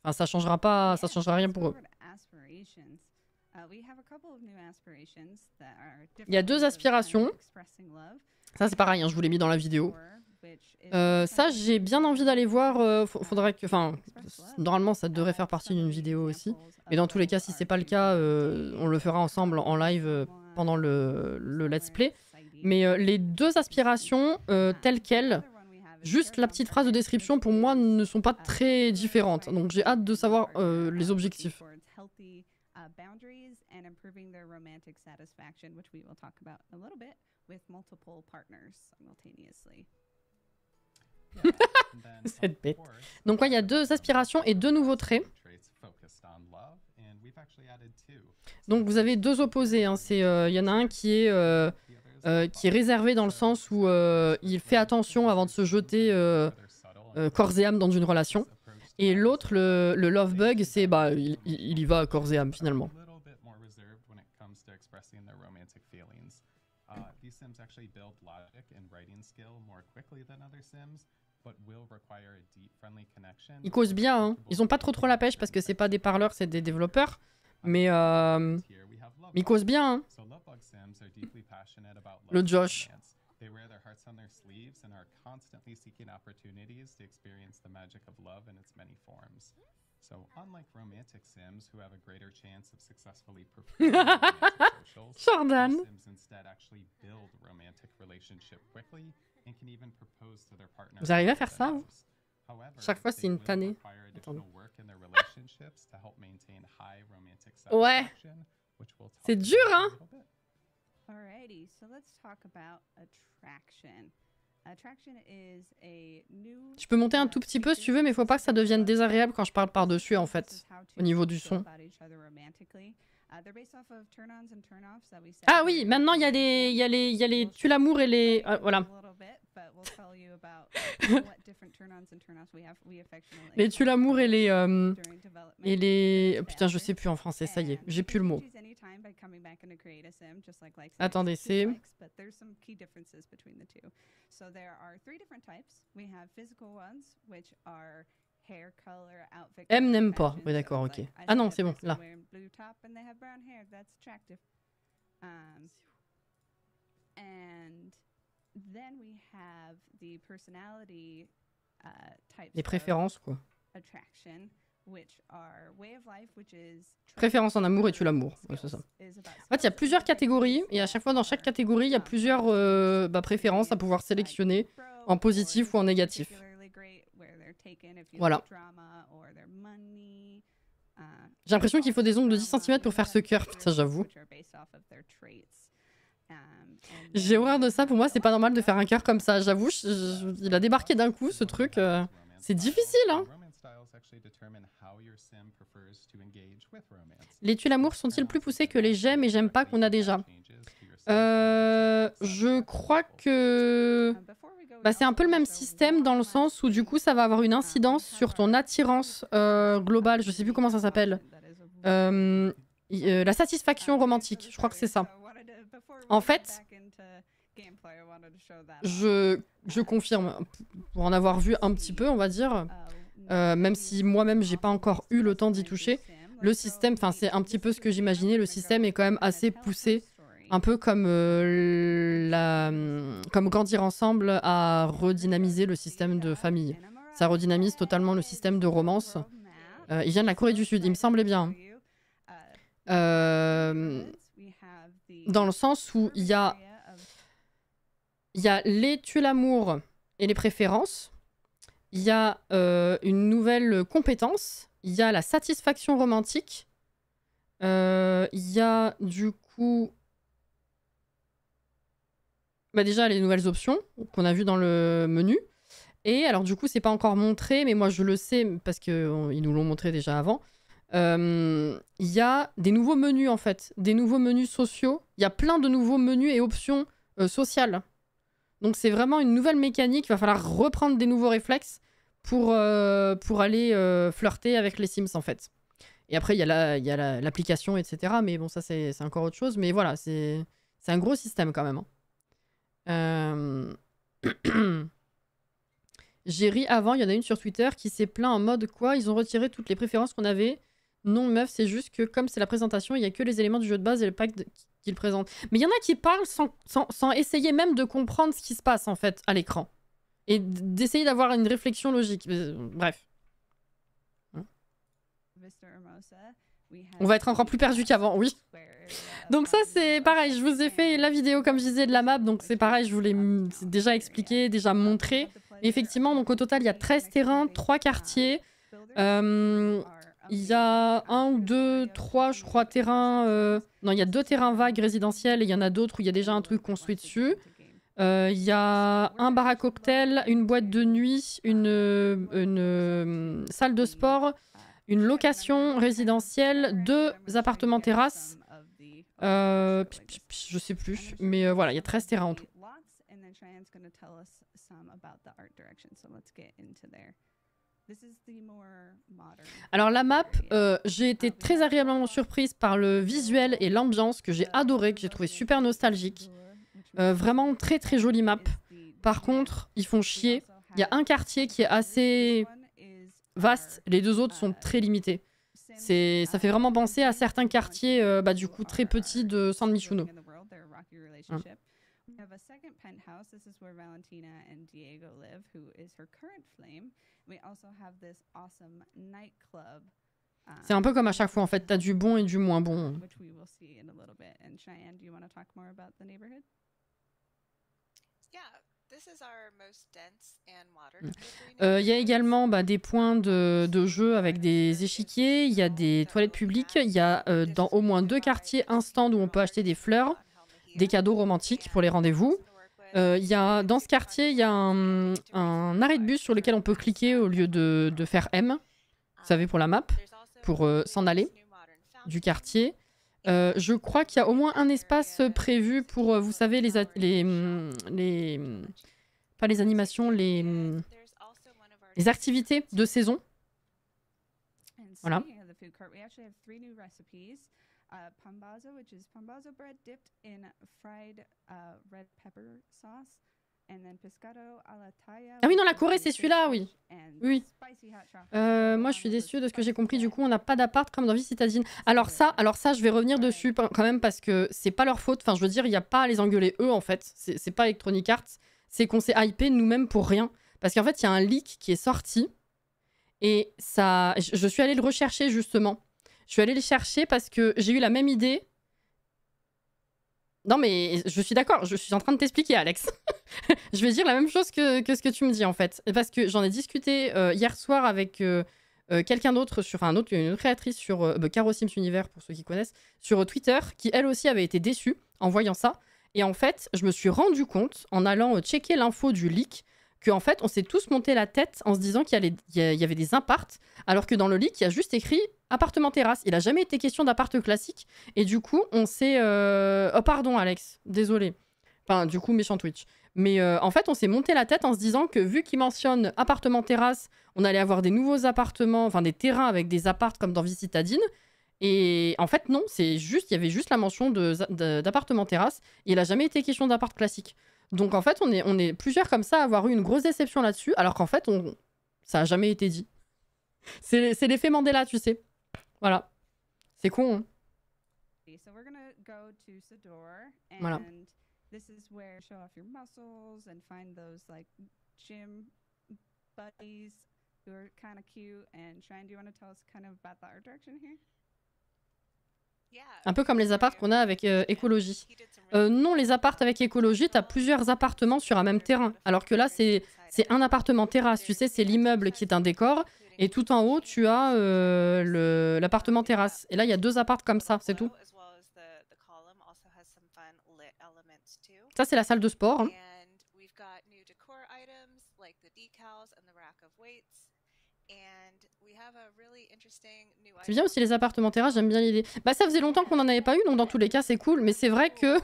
S1: Enfin, ça changera rien pour eux. Il y a 2 aspirations. Ça, c'est pareil, hein, je vous l'ai mis dans la vidéo. Ça, j'ai bien envie d'aller voir. Faudrait que, enfin, normalement, ça devrait faire partie d'une vidéo aussi. Mais dans tous les cas, si c'est pas le cas, on le fera ensemble en live pendant le let's play. Mais les 2 aspirations, telles quelles, juste la petite phrase de description, pour moi, ne sont pas très différentes. Donc j'ai hâte de savoir les objectifs. Cette bête. Donc ouais, il y a 2 aspirations et 2 nouveaux traits. Donc vous avez 2 opposés. Hein. Y en a un qui est réservé dans le sens où il fait attention avant de se jeter corps et âme dans une relation. Et l'autre, le love bug, c'est il y va corps et âme finalement. Ils causent bien, hein. Ils ont pas trop la pêche parce que c'est pas des parleurs, c'est des développeurs. Mais ils causent bien, hein. Le Josh. Jordan. Vous arrivez à faire ça, vous? Chaque fois, c'est une tannée. Ouais. C'est dur, hein? Je peux monter un tout petit peu si tu veux, mais il faut pas que ça devienne désagréable quand je parle par-dessus, en fait, au niveau du son. Ah oui, maintenant il y a les tue l'amour et les... voilà. Les tue l'amour et les... Putain, je sais plus en français, ça y est, j'ai plus le mot. Attendez, c'est... M n'aime pas. Oui, d'accord, ok. Ah non, c'est bon, là.
S4: then we have the personality types
S1: Les préférences, quoi.
S4: of attraction, which are way of life, which is
S1: Préférence en amour et tu l'amour. Ouais, c'est ça. En fait, il y a plusieurs catégories et à chaque fois, dans chaque catégorie, il y a plusieurs préférences à pouvoir sélectionner en positif ou en négatif. Voilà. J'ai l'impression qu'il faut des ongles de 10 cm pour faire ce cœur. Putain, j'avoue. J'ai horreur de ça. Pour moi, c'est pas normal de faire un cœur comme ça. J'avoue, il a débarqué d'un coup, ce truc. C'est difficile, hein. Les tu l'amour sont-ils plus poussés que les j'aime et j'aime pas qu'on a déjà? Je crois que c'est un peu le même système dans le sens où du coup ça va avoir une incidence sur ton attirance globale. Je sais plus comment ça s'appelle. La satisfaction romantique. Je crois que c'est ça. En fait, je confirme, pour en avoir vu un petit peu, on va dire, même si moi-même j'ai pas encore eu le temps d'y toucher, le système, c'est un petit peu ce que j'imaginais, le système est quand même assez poussé, un peu comme, comme Grandir ensemble a redynamisé le système de famille. Ça redynamise totalement le système de romance. Il vient de la Corée du Sud, il me semblait bien. Dans le sens où il y a les tu l'amour et les préférences, il y a une nouvelle compétence, il y a la satisfaction romantique, il y a du coup déjà les nouvelles options qu'on a vues dans le menu. Et alors du coup c'est pas encore montré, mais moi je le sais parce qu'ils nous l'ont montré déjà avant. Il y a des nouveaux menus en fait, des nouveaux menus sociaux. Il y a plein de nouveaux menus et options sociales. Donc c'est vraiment une nouvelle mécanique. Il va falloir reprendre des nouveaux réflexes pour aller flirter avec les Sims en fait. Et après il y a l'application, etc. Mais bon, ça c'est encore autre chose. Mais voilà, c'est un gros système quand même. J'ai ri avant, il y en a une sur Twitter qui s'est plaint en mode quoi, ils ont retiré toutes les préférences qu'on avait. Non meuf, c'est juste que comme c'est la présentation, il n'y a que les éléments du jeu de base et le pack qu'ils présentent. Mais il y en a qui parlent sans essayer même de comprendre ce qui se passe en fait à l'écran. Et d'essayer d'avoir une réflexion logique. Bref. On va être encore plus perdu qu'avant, oui. Donc ça c'est pareil, je vous ai fait la vidéo comme je disais de la map, donc c'est pareil, je vous l'ai déjà expliqué, déjà montré. Et effectivement, donc au total il y a 13 terrains, 3 quartiers. Il y a 1 ou 2, 3 je crois terrains... Non, il y a 2 terrains vagues résidentiels et il y en a d'autres où il y a déjà un truc construit dessus. Il y a un bar à cocktail, une boîte de nuit, une salle de sport, une location résidentielle, 2 appartements terrasses. Je sais plus, mais voilà, il y a 13 terrains en tout. Alors la map, j'ai été très agréablement surprise par le visuel et l'ambiance que j'ai adoré, que j'ai trouvé super nostalgique. Vraiment très très jolie map. Par contre, ils font chier. Il y a un quartier qui est assez vaste, les 2 autres sont très limités. Ça fait vraiment penser à certains quartiers du coup très petits de San Michuno. C'est un peu comme à chaque fois en fait, t'as du bon et du moins bon. Il y a également des points de jeu avec des échiquiers, il y a des toilettes publiques, il y a dans au moins 2 quartiers un stand où on peut acheter des fleurs, des cadeaux romantiques pour les rendez-vous. Dans ce quartier, il y a un arrêt de bus sur lequel on peut cliquer au lieu de faire M, vous savez, pour la map, pour s'en aller du quartier. Je crois qu'il y a au moins un espace prévu pour, vous savez, pas les animations, les activités de saison. Voilà.
S4: Pambazo, which is pambazo bread dipped in fried red pepper sauce.
S1: Ah oui, non, la Corée, c'est celui-là, oui. Oui. Moi, je suis déçue de ce que j'ai compris. Du coup, on n'a pas d'appart comme dans Vie citadine. Alors ça, je vais revenir dessus quand même parce que c'est pas leur faute. Enfin, je veux dire, il n'y a pas à les engueuler eux, en fait. C'est pas Electronic Arts. C'est qu'on s'est hypé nous-mêmes pour rien. Parce qu'en fait, il y a un leak qui est sorti. Et ça... Je suis allée le rechercher, justement. Je suis allée le chercher parce que j'ai eu la même idée. Non, mais je suis d'accord. Je suis en train de t'expliquer, Alex. Je vais dire la même chose que ce que tu me dis, en fait. Parce que j'en ai discuté hier soir avec quelqu'un d'autre, une autre créatrice sur Caro Sims Univers, pour ceux qui connaissent, sur Twitter, qui elle aussi avait été déçue en voyant ça. Et en fait, je me suis rendu compte, en allant checker l'info du leak, qu'en fait, on s'est tous monté la tête en se disant qu'il y avait des appartes, alors que dans le leak, il y a juste écrit appartement terrasse. Il a jamais été question d'appart classique. Et du coup, on s'est... Oh, pardon, Alex. Désolé. Enfin, du coup, méchant Twitch. Mais en fait, on s'est monté la tête en se disant que vu qu'il mentionne appartement terrasse, on allait avoir des nouveaux appartements, enfin des terrains avec des appartes comme dans Vie citadine. Et en fait, non, il y avait juste la mention d'appartement terrasse. Et il n'a jamais été question d'appart classique. Donc en fait, on est plusieurs comme ça à avoir eu une grosse déception là-dessus, alors qu'en fait, ça n'a jamais été dit. C'est l'effet Mandela, tu sais. Voilà. C'est con, hein. Voilà.
S4: This is where show off your muscles and find those like gym buddies who are kind of cute. And Shine, do you want to tell us kind of about the art direction here?
S1: Un peu comme les apparts qu'on a avec écologie. Non, les apparts avec écologie, t'as plusieurs appartements sur un même terrain. Alors que là, c'est un appartement terrasse. Tu sais, c'est l'immeuble qui est un décor. Et tout en haut, tu as l'appartement terrasse. Et là, il y a 2 apparts comme ça, c'est tout. Ça, c'est la salle de sport. Hein. C'est bien aussi les appartements terrasse, j'aime bien l'idée. Bah, ça faisait longtemps qu'on n'en avait pas eu, donc dans tous les cas, c'est cool. Mais c'est vrai que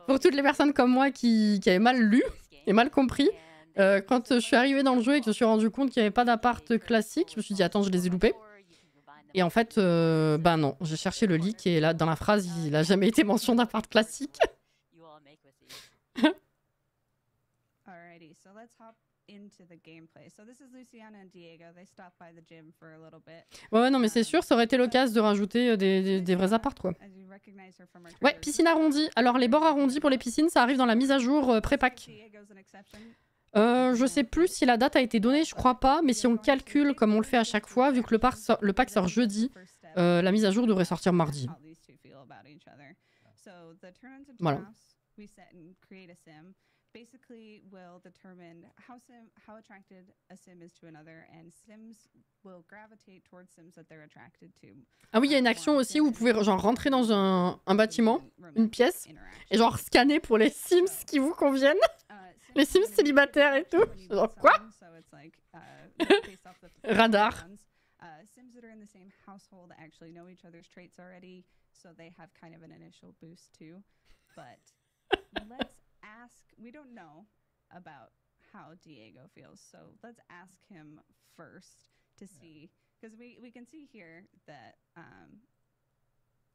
S1: pour toutes les personnes comme moi qui avaient mal lu et mal compris, quand je suis arrivée dans le jeu et que je me suis rendu compte qu'il n'y avait pas d'appart classique, je me suis dit, attends, je les ai loupés. Et en fait, bah non, j'ai cherché le leak et là, dans la phrase, il n'a jamais été mention d'appart classique.
S4: Alrighty, so let's hop into the gameplay. So this is Luciana and Diego. They stopped by the gym for a little bit.
S1: Ouais, non, mais c'est sûr, ça aurait été l'occasion de rajouter des vrais apparts, quoi. Ouais, piscine arrondie. Alors, les bords arrondis pour les piscines, ça arrive dans la mise à jour pré-pack. Je sais plus si la date a été donnée, je crois pas, mais si on calcule comme on le fait à chaque fois, vu que le pack sort jeudi, la mise à jour devrait sortir mardi. Voilà.
S4: Basically will determine how attracted a sim is to another, and sims will gravitate towards sims that they're attracted to.
S1: Ah oui, il y a une action aussi où vous pouvez genre rentrer dans un bâtiment, une pièce, et genre scanner pour les sims qui vous conviennent. Les sims célibataires et tout. Genre quoi? Radar.
S4: Sims that are in the same household actually know each other's traits already, so they have kind of an initial boost too. But let's ask, we don't know about how Diego feels, so let's ask him first to see, because we can see here that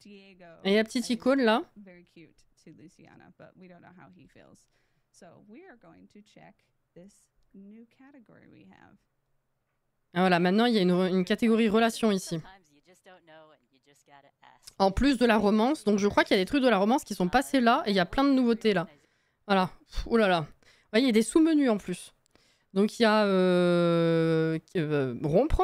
S4: Diego
S1: et la petite icône là.
S4: Very cute to Luciana, but we don't know how he feels. So we are going to check this new category we have.
S1: Ah, voilà, maintenant il y a une catégorie relation ici. En plus de la romance, donc je crois qu'il y a des trucs de la romance qui sont passés là, et il y a plein de nouveautés là. Voilà. Oh là là. Ouais, il y a des sous-menus en plus. Donc il y a rompre,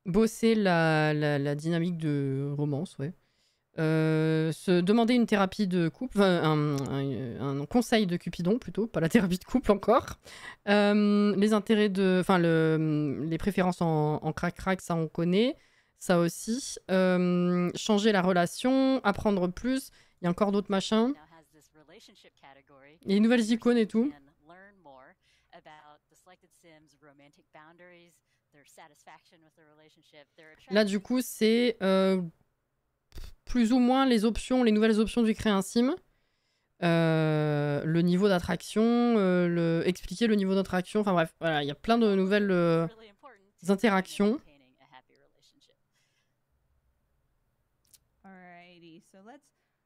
S1: bosser la dynamique de romance, ouais. Se demander une thérapie de couple, un conseil de Cupidon plutôt, pas la thérapie de couple encore. Les intérêts les préférences en crac-crac, ça on connaît. Ça aussi. Changer la relation, apprendre plus. Il y a encore d'autres machins. Il y a des nouvelles icônes et tout. Là, du coup, c'est plus ou moins les nouvelles options du créer un sim. Le niveau d'attraction, expliquer le niveau d'attraction. Enfin bref, voilà, il y a plein de nouvelles interactions.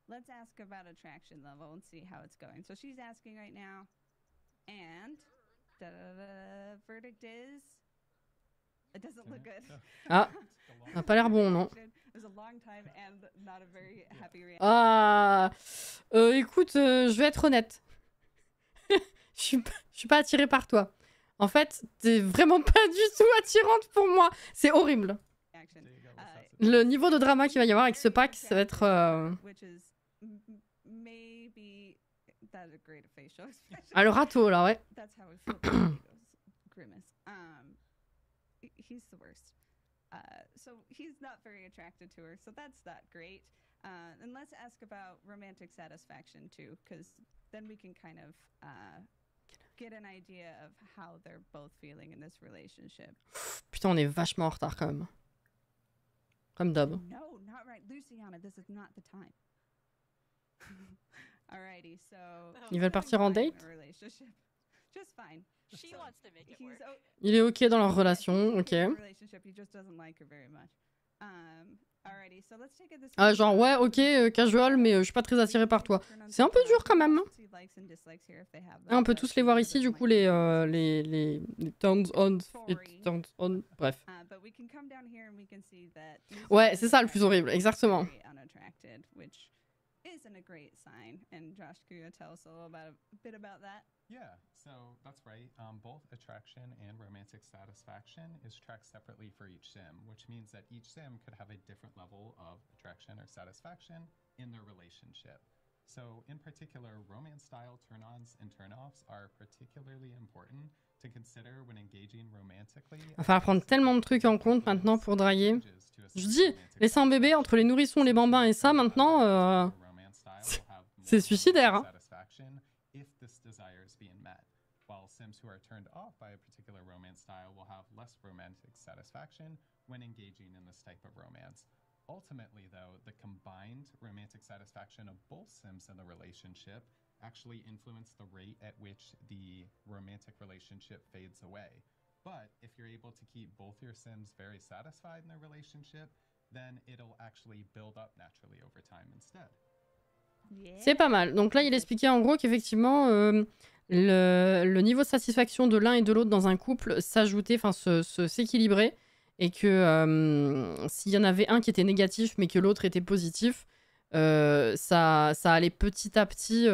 S4: let's ask about attraction level and see how it's going. So she's asking right now, and the verdict is it doesn't look good.
S1: Ah, ça n'a pas l'air bon, non?
S4: It was a long time and not a very happy reaction.
S1: Ah, écoute, je vais être honnête. Je suis pas attirée par toi. En fait, t'es vraiment pas du tout attirante pour moi. C'est horrible.
S4: Action.
S3: There you go. What's that?
S1: Le niveau de drama qu'il va y avoir avec ce pack, ça va être...
S4: Which is maybe that's a great facial expression.
S1: Ah, le râteau, là, ouais.
S4: That's how we feel. About Grimace. He's the worst. So he's not very attracted to her. So that's not great. And let's ask about romantic satisfaction too, because then we can kind of get an idea of how they're both feeling in this relationship.
S1: Putain, on est vachement en retard, quand même. Comme d'hab.
S4: No, not right. Luciana, this is not the time. Alrighty, so...
S1: Ils veulent partir en date?
S4: Relationship. Just fine.
S2: She
S4: So,
S2: wants to make it
S4: he's
S2: work.
S1: Il est ok dans leur relation, ok.
S4: Relationship, he just doesn't like her very much. Alrighty, so let's take it this
S1: Ah, genre, ouais, ok, casual, mais je suis pas très attirée par toi. C'est un peu dur, quand même. Ah, on peut tous les voir ici, du coup, les turns on, turns on, bref. Ouais, c'est ça le plus horrible, exactement.
S4: Isn't a great sign. And Josh, can you tell us a bit about that?
S3: Yeah, so that's right. Both attraction and romantic satisfaction is tracked separately for each sim, which means that each sim could have a different level of attraction or satisfaction in their relationship. So, in particular, romance-style turn-ons and turn-offs are particularly important to consider when engaging romantically.
S1: Il va falloir prendre tellement de trucs en compte maintenant pour draguer. Je dis, laisser un bébé entre les nourrissons, les bambins et ça, maintenant, c'est suicidaire. Hein.
S3: If this desire is being met, while Sims who are turned off by a particular romance style will have less romantic satisfaction when engaging in this type of romance. Ultimately, though, the combined romantic satisfaction of both Sims in the relationship actually influence the rate at which the romantic relationship fades away. But if you're able to keep both your Sims very satisfied in their relationship, then it'll actually build up naturally over time instead.
S1: C'est pas mal. Donc là, il expliquait en gros qu'effectivement, le niveau de satisfaction de l'un et de l'autre dans un couple s'ajoutait, enfin s'équilibrait, et que s'il y en avait un qui était négatif mais que l'autre était positif, ça allait petit à petit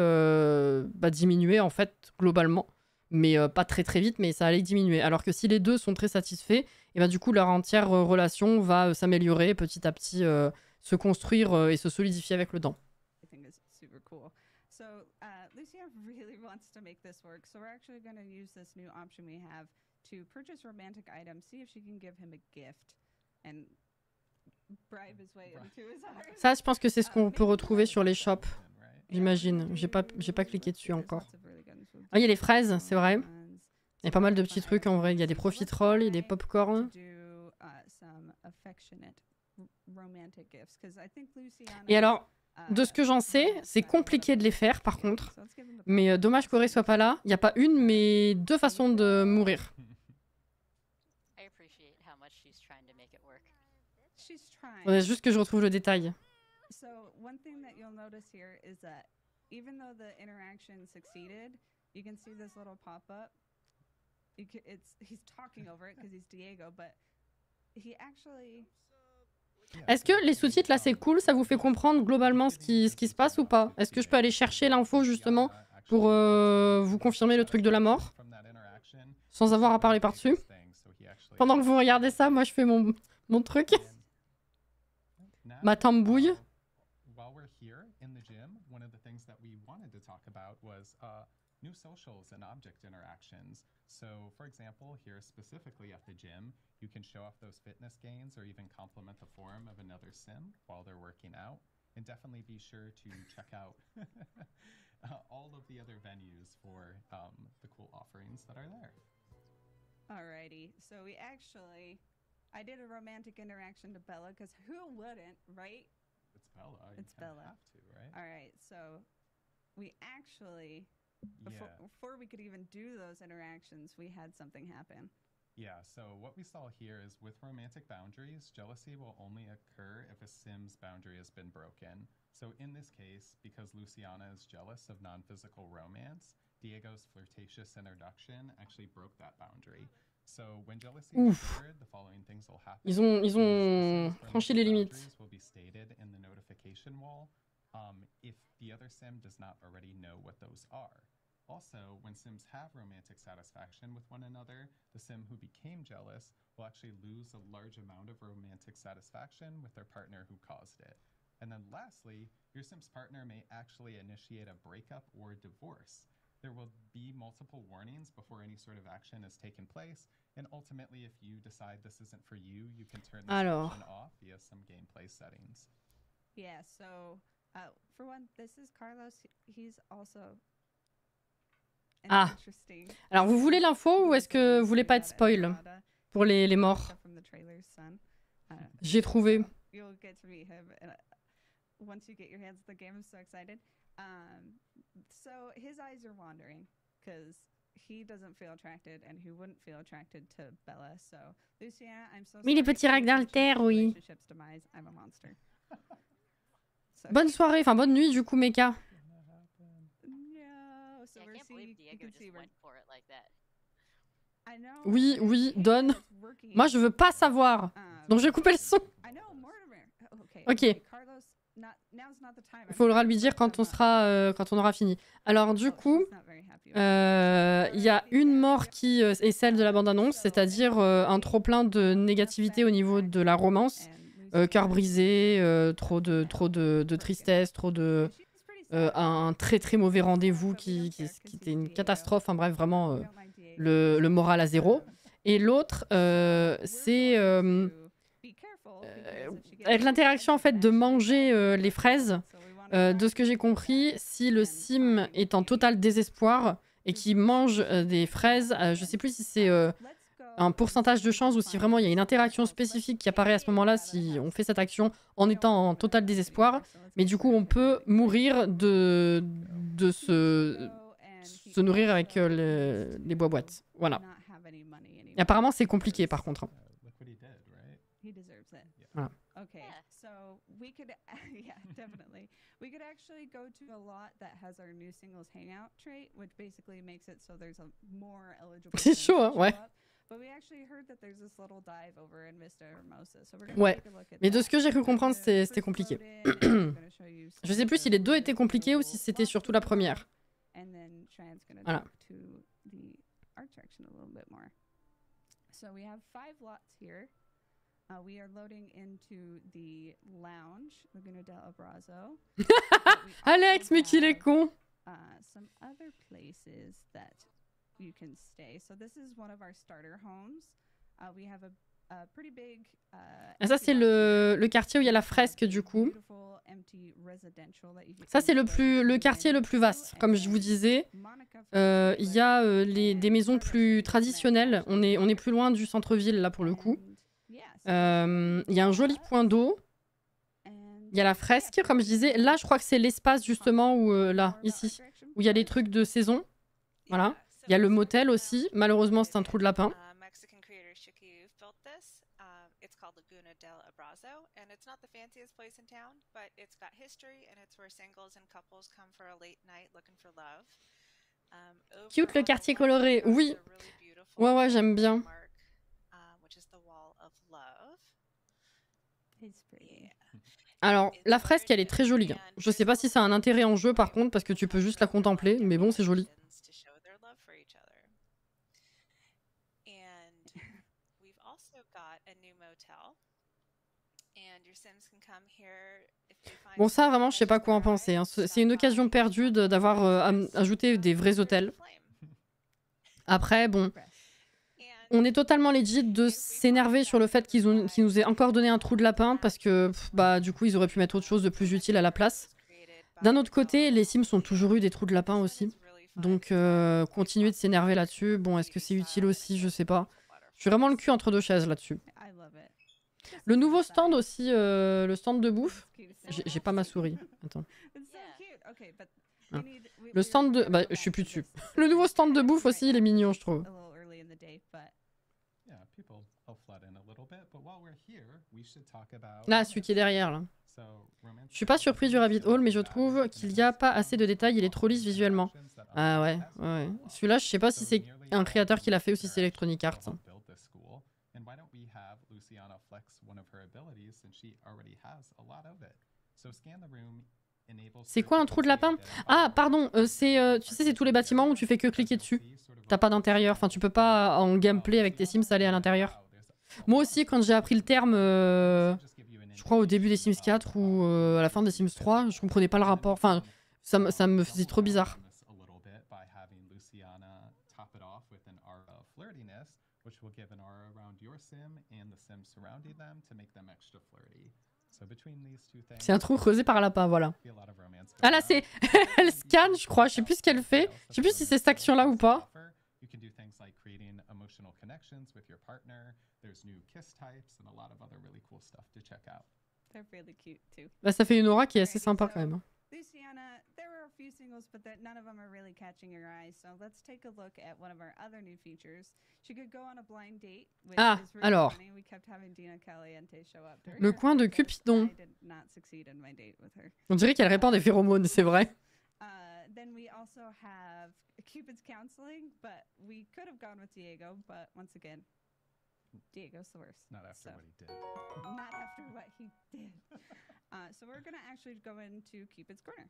S1: diminuer en fait globalement, mais pas très très vite, mais ça allait diminuer. Alors que si les deux sont très satisfaits, et ben du coup leur entière relation va s'améliorer petit à petit, se construire et se solidifier avec le temps.
S4: Cool. So Lucia really wants to make this work, so we're actually going to use this new option we have to purchase romantic items, see if she can give him a gift and bribe his way into his heart.
S1: Ça, je pense que c'est ce qu'on peut retrouver sur les shops, j'imagine. J'ai pas cliqué dessus encore. Ah, il y a les fraises, c'est vrai. Il y a pas mal de petits trucs en vrai. Il y a des profiteroles, il y a des popcorn. Et alors, de ce que j'en sais, c'est compliqué de les faire par contre. Mais dommage qu'Auré soit pas là. Il n'y a pas une, mais deux façons de mourir. C'est juste que je retrouve le détail.
S4: So one thing that you'll notice here is that even though the interaction succeeded, you can see this little pop-up. He's talking over it because he's Diego, but he actually...
S1: Est-ce que les sous-titres là c'est cool, ça vous fait comprendre globalement ce qui se passe ou pas? Est-ce que je peux aller chercher l'info justement pour vous confirmer le truc de la mort sans avoir à parler par-dessus? Pendant que vous regardez ça, moi je fais mon truc. Ma tambouille.
S3: New socials and object interactions. So, for example, here specifically at the gym, you can show off those fitness gains or even compliment the form of another sim while they're working out. And definitely be sure to check out all of the other venues for the cool offerings that are there.
S4: Alrighty, so I did a romantic interaction to Bella, because who wouldn't, right?
S3: It's Bella.
S4: It's Bella.
S3: Have to, right?
S4: Alright, so we actually... Before we could even do those interactions, we had something happen.
S3: Yeah, so what we saw here is with romantic boundaries, jealousy will only occur if a sim's boundary has been broken. So in this case, because Luciana is jealous of non-physical romance, Diego's flirtatious introduction actually broke that boundary. So when jealousy is
S1: Ouf.
S3: triggered, the following things will happen.
S1: Ils ont
S3: is the Sim's
S1: franchi
S3: romantic
S1: les limites.
S3: boundaries will be stated in the notification wall if the other Sim does not already know what those are. Also, when Sims have romantic satisfaction with one another, the Sim who became jealous will actually lose a large amount of romantic satisfaction with their partner who caused it. And then lastly, your Sim's partner may actually initiate a breakup or divorce. There will be multiple warnings before any sort of action is taken place, and ultimately, if you decide this isn't for you, you can turn this
S1: Alors.
S3: option off via some gameplay settings.
S4: Yeah, so for one, this is Carlos. He's also an
S1: Ah.
S4: interesting.
S1: Alors, vous voulez l'info ou est-ce que vous voulez pas être spoil pour les morts?
S4: From the trailer's son.
S1: J'ai trouvé.
S4: You'll get to meet him once you get your hands on the game. I'm so excited. So his eyes are wandering because he doesn't feel attracted, and he wouldn't feel attracted to Bella. So Luciana, I'm so
S1: Oui, les
S4: sorry
S1: petits
S4: for
S1: racks
S4: your
S1: d'altère, oui.
S4: relationship's demise. I'm a monster. So-
S1: Bonne soirée, enfin bonne nuit du coup, Mecha.
S4: No, so
S5: I
S4: we're
S5: can't
S4: seeing.
S5: believe
S4: You
S5: Diego
S4: can
S5: just
S4: see we're.
S5: went for it like that.
S4: I know.
S1: Oui,
S4: and
S1: oui,
S4: I hate
S1: donne.
S4: that it's working.
S1: Moi, je veux pas savoir. Donc, je vais couper le son.
S4: I know, Mortimer. Okay.
S1: Ok.
S4: Carlos, now's not the time.
S1: Il faudra lui dire quand on sera, quand on aura fini. Alors du coup, il y a une mort qui est celle de la bande-annonce, c'est-à-dire un trop-plein de négativité au niveau de la romance, cœur brisé, trop de tristesse, un très très mauvais rendez-vous qui était une catastrophe. Enfin bref, vraiment le moral à zéro. Et l'autre, c'est avec l'interaction en fait de manger les fraises. De ce que j'ai compris, si le sim est en total désespoir et qu'il mange des fraises, je sais plus si c'est un pourcentage de chance ou si vraiment il y a une interaction spécifique qui apparaît à ce moment-là si on fait cette action en étant en total désespoir. Mais du coup, on peut mourir de se nourrir avec les bois-boîtes. Voilà. Et apparemment, c'est compliqué par contre.
S3: Look what he did, right?
S4: He deserves it.
S1: Voilà.
S4: Okay,
S5: Yeah.
S4: so we could, yeah, definitely. We could actually go to a lot that has our new singles hangout trait, which basically makes it so there's a more eligible.
S1: C'est
S4: friends
S1: chaud,
S4: to
S1: hein,
S4: show
S1: ouais.
S4: up. But we actually heard that there's this little dive over in Vista Hermosa, so we're gonna
S1: Ouais.
S4: take a look at
S1: Mais de
S4: that.
S1: ce que j'ai cru comprendre,
S4: We're
S1: c'était
S4: gonna
S1: compliqué.
S4: first load in, and we're gonna show you some
S1: Je sais plus
S4: of
S1: si
S4: the
S1: les deux étaient
S4: really
S1: compliqués ou
S4: cool
S1: si c'était
S4: plots
S1: surtout
S4: we
S1: la
S4: have.
S1: première.
S4: And then Shan's gonna
S1: Voilà.
S4: talk to the art direction a little bit more. So we have 5 lots here. We are loading into the lounge, Laguna del Abrazo. But we
S1: Alex,
S4: also
S1: mais qu'il est
S4: have,
S1: con!
S4: some other places that you can stay. So this is one of our starter homes. We have a pretty big.
S1: Ah, ça, c'est le quartier où il y a la fresque du coup. Ça, c'est le quartier le plus vaste. Comme je vous disais, il y a des maisons plus traditionnelles. On est plus loin du centre-ville là pour le coup. Il y a un joli point d'eau. Il y a la fresque, comme je disais. Là, je crois que c'est l'espace justement où, là, ici, où il y a les trucs de saison. Voilà. Il y a le motel aussi. Malheureusement, c'est un trou de lapin.
S2: Mexican creator Shiki built this. It's called Laguna del Abrazo, and it's not the fanciest place in town, but it's got history, and it's where singles and couples come for a late night looking for love.
S1: Cute,
S2: Over
S1: le
S2: on the
S1: quartier
S2: left,
S1: coloré.
S2: there's
S1: Oui.
S2: a really beautiful
S1: Ouais, j'aime bien.
S2: landmark, which is the Wall of Love. Yeah.
S1: Alors, la fresque, elle est très jolie. Hein. Je sais pas si ça a un intérêt en jeu, par contre, parce que tu peux juste la contempler, mais bon, c'est joli.
S2: To show their love for each other. And we've also got a new motel. And your Sims can come here if they find
S1: Bon, ça,
S2: some
S1: vraiment, je sais pas quoi en penser. Hein. C'est une occasion perdue d'avoir ajouté des vrais hôtels. Après, bon, on est totalement legit de s'énerver sur le fait qu'ils nous aient encore donné un trou de lapin, parce que, bah, du coup, ils auraient pu mettre autre chose de plus utile à la place. D'un autre côté, les Sims ont toujours eu des trous de lapin aussi. Donc, continuer de s'énerver là-dessus, bon, est-ce que c'est utile aussi? Je sais pas. Je suis vraiment le cul entre deux chaises là-dessus. Le nouveau stand aussi, le stand de bouffe. J'ai pas ma souris. Attends. Ah. Le stand de... Bah, je suis plus dessus. Le nouveau stand de bouffe aussi, il est mignon, je trouve.
S3: Yeah, people will flood in a little bit, but while we're here, we should talk about
S1: Là, celui qui est derrière, là. Je suis pas surpris du rabbit hole, mais je trouve qu'il y a pas assez de détails, il est trop lisse visuellement. Ah ouais, ouais. Celui-là, je sais pas si c'est un créateur qui l'a fait ou si c'est Electronic Arts. C'est quoi un trou de lapin? Ah, pardon, c'est, tu sais, c'est tous les bâtiments où tu fais que cliquer dessus. T'as pas d'intérieur, enfin tu peux pas en gameplay avec tes Sims aller à l'intérieur. Moi aussi, quand j'ai appris le terme, je crois au début des Sims 4 ou à la fin des Sims 3, je comprenais pas le rapport. Enfin, ça me faisait trop bizarre. C'est un trou creusé par un lapin, voilà. Ah là, c'est... Elle scanne, je crois. Je sais plus ce qu'elle fait. Je sais plus si c'est cette action-là ou pas. Bah, ça fait une aura qui est assez sympa quand même.
S4: Luciana, there were a few singles, but that none of them are really catching your eye. So let's take a look at one of our other new features. She could go on a blind date, which
S1: Ah,
S4: is really
S1: alors.
S4: funny. We kept having Dina Caliente show up during
S1: Le
S4: our
S1: coin de
S4: date.
S1: Cupidon.
S4: I did not succeed in my date with her.
S1: On dirait qu'elle répand des phéromones, c'est vrai.
S4: Then we also have Cupid's counseling, but we could have gone with Diego, but once again, Diego's the worst.
S3: Not after what he did.
S4: Not after what he did. So we're gonna actually go into Cupid's corner.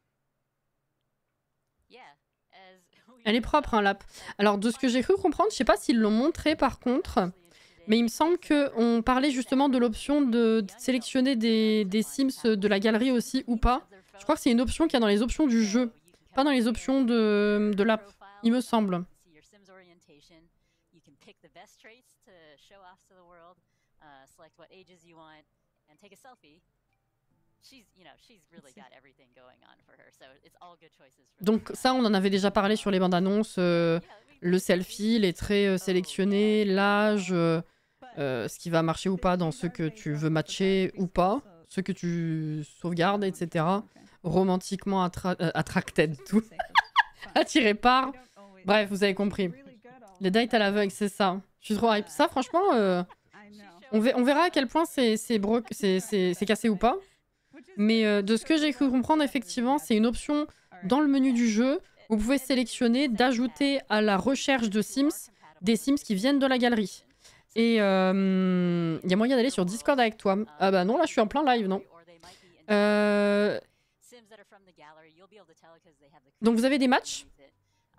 S1: Elle est propre, un lap. Alors, de ce que j'ai cru comprendre, je sais pas s'ils l'ont montré par contre, mais il me semble qu'on parlait justement de l'option de sélectionner des Sims de la galerie aussi ou pas. Je crois que c'est une option qu'il y a dans les options du jeu, pas dans les options de l'app, il me semble. Donc ça, on en avait déjà parlé sur les bandes annonces, le selfie, les traits sélectionnés, l'âge, ce qui va marcher ou pas dans ceux que tu veux matcher ou pas, ceux que tu sauvegardes, etc. Romantiquement attracted, tout. Attiré par... Bref, vous avez compris. Les dates à l'aveugle, c'est ça. Je suis trop hype. Ça, franchement, on verra à quel point c'est cassé ou pas. Mais de ce que j'ai cru comprendre, effectivement, c'est une option dans le menu du jeu. Vous pouvez sélectionner d'ajouter à la recherche de Sims des Sims qui viennent de la galerie. Et il y a moyen d'aller sur Discord avec toi. Ah bah non, là je suis en plein live, non. Donc vous avez des matchs.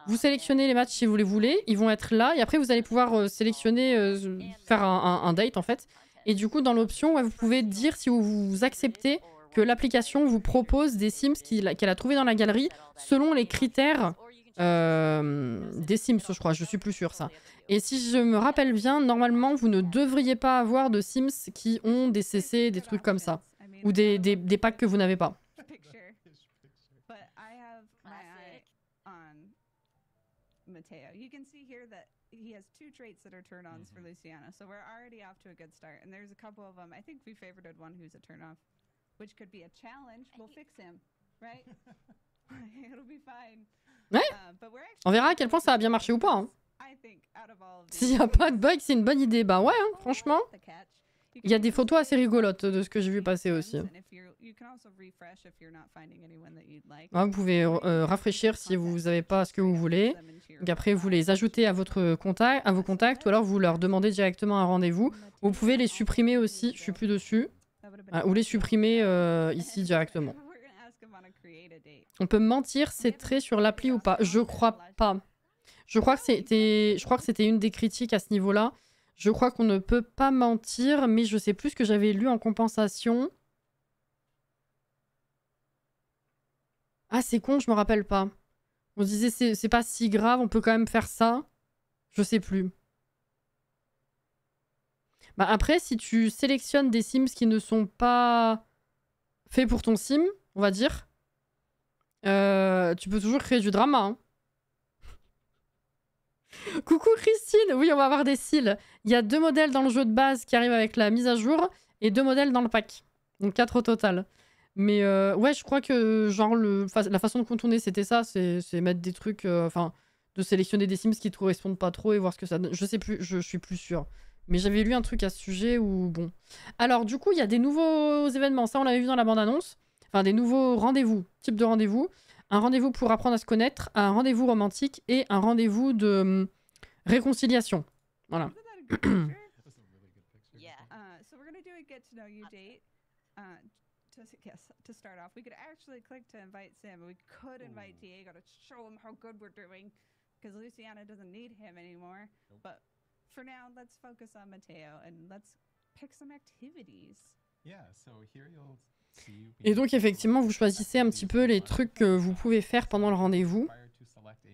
S1: Vous sélectionnez les matchs si vous les voulez. Ils vont être là. Et après vous allez pouvoir sélectionner, faire un date en fait. Et du coup dans l'option, vous pouvez dire si vous acceptez que l'application vous propose des Sims qu'elle a trouvés dans la galerie selon les critères des Sims, je crois. Je suis plus sûre, ça. Et si je me rappelle bien, normalement, vous ne devriez pas avoir de Sims qui ont des CC, des trucs comme ça. Ou des packs que vous n'avez pas.
S4: Mateo. You can see here that he has two traits that are turn-ons for Luciana, so we're already off to a good start. And there's a couple of them. I think we favorited one who's a turn-off, which could be a challenge. We'll fix him, right? It'll be fine.
S1: Ouais. On verra à quel point ça a bien marché ou pas. Hein. S'il n'y a pas de bug, c'est une bonne idée. Bah ouais, hein, franchement. Il y a des photos assez rigolotes de ce que j'ai vu passer aussi. Ah, vous pouvez rafraîchir si vous n'avez pas ce que vous voulez. Donc après, vous les ajoutez à vos contacts ou alors vous leur demandez directement un rendez-vous. Vous pouvez les supprimer aussi, je suis plus dessus. Ou les supprimer ici directement. On peut mentir ces traits sur l'appli ou pas? Je crois pas. Je crois que c'était une des critiques à ce niveau-là. Je crois qu'on ne peut pas mentir, mais je sais plus ce que j'avais lu en compensation. Ah, c'est con, je me rappelle pas. On se disait c'est pas si grave, on peut quand même faire ça. Je sais plus. Bah après, si tu sélectionnes des Sims qui ne sont pas faits pour ton Sim, on va dire, tu peux toujours créer du drama. Hein. Coucou Christine, oui, on va avoir des cils. Il y a 2 modèles dans le jeu de base qui arrivent avec la mise à jour et 2 modèles dans le pack. Donc 4 au total. Mais ouais, je crois que genre la façon de contourner c'était ça, c'est mettre des trucs, enfin, de sélectionner des Sims qui ne correspondent pas trop et voir ce que ça donne. Je sais plus, je suis plus sûre. Mais j'avais lu un truc à ce sujet où, bon. Alors, du coup, il y a des nouveaux événements. Ça, on l'avait vu dans la bande-annonce. Enfin, des nouveaux rendez-vous. Type de rendez-vous. Un rendez-vous pour apprendre à se connaître, un rendez-vous romantique et un rendez-vous de réconciliation. Voilà.
S4: Isn't that a good picture?
S3: That's a really good picture.
S5: Yeah.
S4: So we're gonna do a get to know you date. To start off, we could actually click to invite Sam, but we could invite
S3: Ooh.
S4: Diego to show him how good we're doing, because Luciana doesn't need him anymore.
S3: Nope.
S4: But for now, let's focus on Mateo and let's pick some activities.
S3: Yeah, so here you'll see we
S1: Et donc, effectivement, vous choisissez un petit peu les trucs que vous pouvez faire pendant le rendez-vous.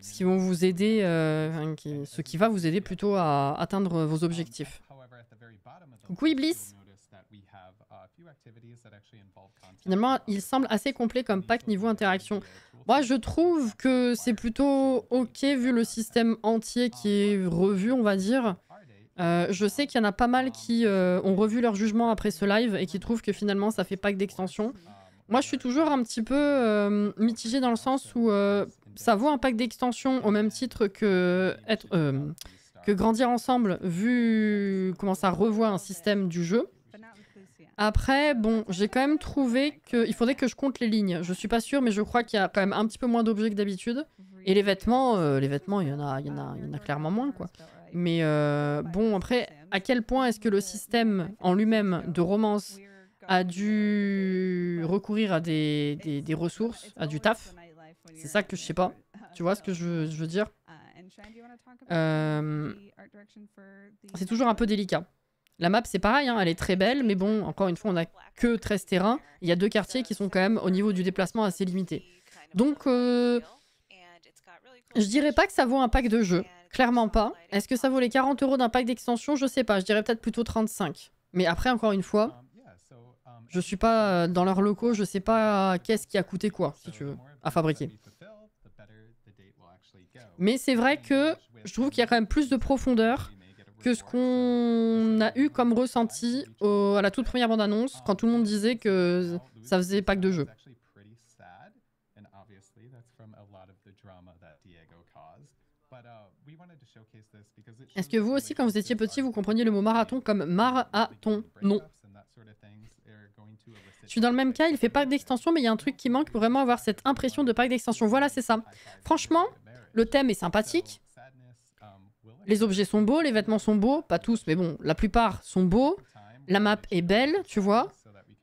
S1: Ce qui vont vous aider, ce qui va vous aider plutôt à atteindre vos objectifs. Coucou Iblis. Finalement, il semble assez complet comme pack niveau interaction. Moi, je trouve que c'est plutôt ok vu le système entier qui est revu, on va dire. Je sais qu'il y en a pas mal qui ont revu leur jugement après ce live et qui trouvent que finalement ça fait pack d'extension. Moi, je suis toujours un petit peu mitigée dans le sens où ça vaut un pack d'extension au même titre que grandir ensemble, vu comment ça revoit un système du jeu.
S4: But not with Luciana.
S1: Après, bon, j'ai quand même trouvé qu'il faudrait que je compte les lignes. Je suis pas sûre, mais je crois qu'il y a quand même un petit peu moins d'objets que d'habitude. Et les vêtements, il y en a clairement moins, quoi. Mais bon, après, à quel point est-ce que le système en lui-même de romance a dû recourir à des ressources, à du taf? C'est ça que je sais pas. Tu vois ce que je veux dire? C'est toujours un peu délicat. La map, c'est pareil, hein, elle est très belle, mais bon, encore une fois, on n'a que 13 terrains. Il y a 2 quartiers qui sont quand même, au niveau du déplacement, assez limités. Donc, je dirais pas que ça vaut un pack de jeu. Clairement pas. Est-ce que ça vaut les 40 € d'un pack d'extension? Je sais pas, je dirais peut-être plutôt 35. Mais après, encore une fois, je suis pas dans leurs locaux, je sais pas qu'est-ce qui a coûté quoi, si tu veux, à fabriquer. Mais c'est vrai que je trouve qu'il y a quand même plus de profondeur que ce qu'on a eu comme ressenti à la toute première bande-annonce, quand tout le monde disait que ça faisait pack de jeu. Est-ce que vous aussi, quand vous étiez petit, vous compreniez le mot marathon comme marathon? Non. Je suis dans le même cas, il fait pack d'extension, mais il y a un truc qui manque pour vraiment avoir cette impression de pack d'extension. Voilà, c'est ça. Franchement, le thème est sympathique. Les objets sont beaux, les vêtements sont beaux. Pas tous, mais bon, la plupart sont beaux. La map est belle, tu vois.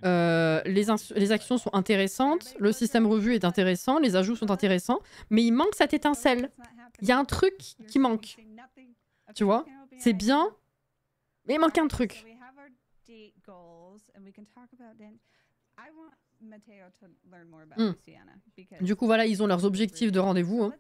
S1: Les actions sont intéressantes. Le système revu est intéressant. Les ajouts sont intéressants. Mais il manque cette étincelle. Il y a un truc qui manque. Tu vois? C'est bien, mais il manque un truc. Du coup, voilà, ils ont leurs objectifs de rendez-vous. Hein.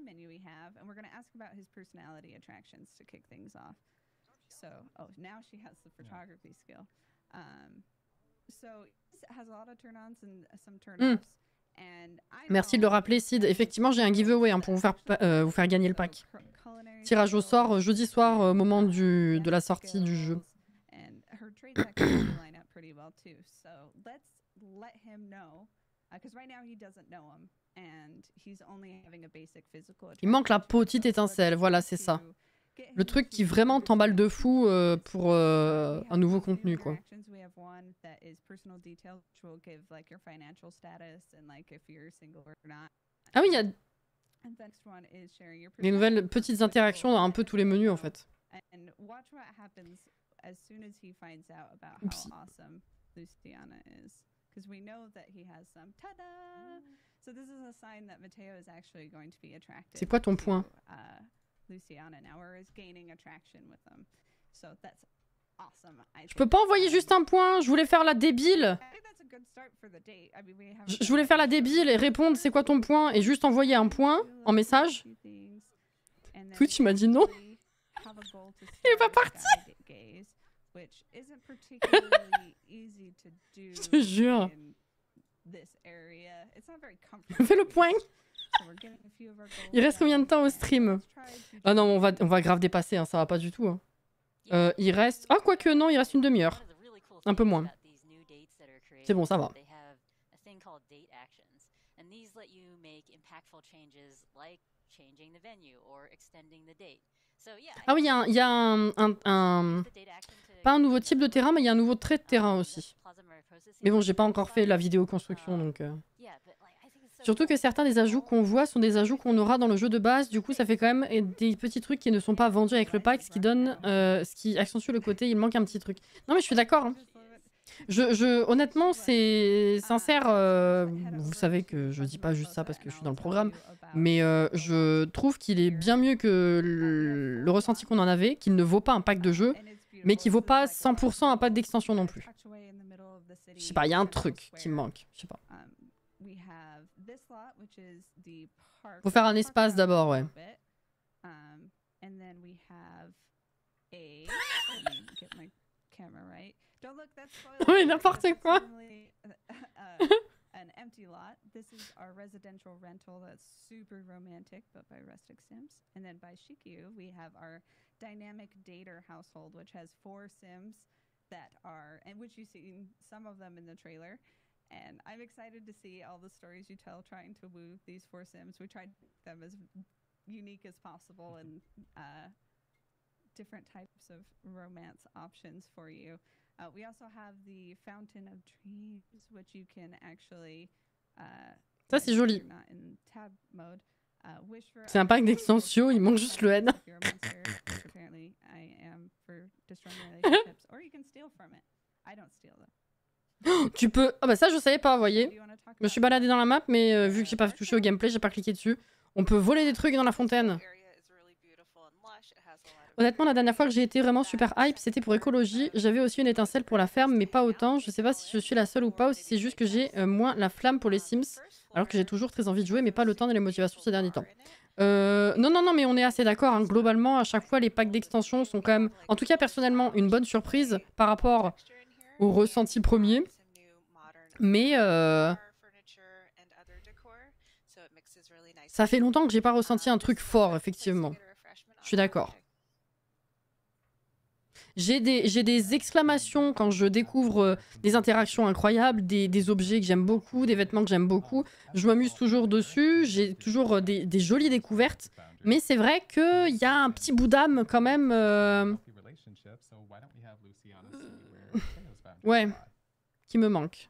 S4: Menu we have, and we're going to ask about his personality attractions to kick things off. So, now she has the photography skill. So, this has a lot of turn-ons and some turn-offs.
S1: Merci de le rappeler, Sid. Effectivement, j'ai un giveaway hein, pour vous faire gagner le pack. Tirage au sort jeudi soir au moment de la sortie du jeu. Il manque la petite étincelle, voilà, c'est ça. Le truc qui vraiment t'emballe de fou pour un nouveau contenu, quoi. Ah oui, il y a des nouvelles petites interactions dans un peu tous les menus, en fait. Oups.
S4: Because we know that he has some. Tada! So this is a sign that Mateo is actually going to be attracted.
S1: C'est quoi ton point?
S4: Luciana now, or is gaining attraction with them. So that's awesome.
S1: Je peux pas envoyer juste un point. Je voulais faire la débile. Je voulais faire la débile et répondre c'est quoi ton point et juste envoyer un point en message. Twitch il m'a dit non. Il est pas parti. Je te jure. Fais le point. Il reste combien de temps au stream? Ah non, on va grave dépasser, hein, ça va pas du tout. Hein. Il reste... Ah, quoique non, il reste une demi-heure. Un peu moins. C'est bon, ça va.
S5: and these let you make impactful changes like changing the venue or extending the date. So yeah.
S1: Ah oui, il y a pas un nouveau type de terrain, mais il y a un nouveau trait de terrain aussi. Mais bon, j'ai pas encore fait la vidéo construction, donc... Surtout que certains des ajouts qu'on voit sont des ajouts qu'on aura dans le jeu de base, du coup ça fait quand même des petits trucs qui ne sont pas vendus avec le pack, ce qui donne, ce qui accentue le côté il manque un petit truc. Non mais je suis d'accord, hein. Honnêtement c'est sincère, vous savez que je dis pas juste ça parce que je suis dans le programme, mais je trouve qu'il est bien mieux que le ressenti qu'on en avait, qu'il ne vaut pas un pack de jeu, mais qui vaut pas 100% un pack d'extension non plus. Je sais pas, il y a un truc qui me manque, je sais pas. Faut faire un espace d'abord, ouais. Oui, n'importe quoi.
S4: An empty lot. This is our residential rental that's super romantic, but by Rustic Sims. And then by Shikyu, we have our dynamic dater household, which has 4 Sims that are, and which you've seen some of them in the trailer. And I'm excited to see all the stories you tell trying to woo these 4 Sims. We tried to make them as unique as possible and different types of romance options for you. We also have the Fountain of Dreams, which you can actually...
S1: Ça, c'est joli. C'est un pack d'extensions, il manque juste le N. Tu peux... Ah bah ça, je savais pas, vous voyez. Je me suis baladée dans la map, mais vu que j'ai pas touché au gameplay, j'ai pas cliqué dessus. On peut voler des trucs dans la fontaine. Honnêtement, la dernière fois que j'ai été vraiment super hype, c'était pour écologie. J'avais aussi une étincelle pour la ferme, mais pas autant. Je sais pas si je suis la seule ou pas, ou si c'est juste que j'ai moins la flamme pour les Sims. Alors que j'ai toujours très envie de jouer, mais pas le temps et les motivations ces derniers temps. Non, mais on est assez d'accord. Hein. Globalement, à chaque fois, les packs d'extension sont quand même, en tout cas personnellement, une bonne surprise par rapport au ressenti premier. Mais ça fait longtemps que j'ai pas ressenti un truc fort, effectivement. Je suis d'accord. J'ai des exclamations quand je découvre des interactions incroyables, des objets que j'aime beaucoup, des vêtements que j'aime beaucoup. Je m'amuse toujours dessus, j'ai toujours des jolies découvertes. Mais c'est vrai qu'il y a un petit bout d'âme quand même. Ouais, qui me manque.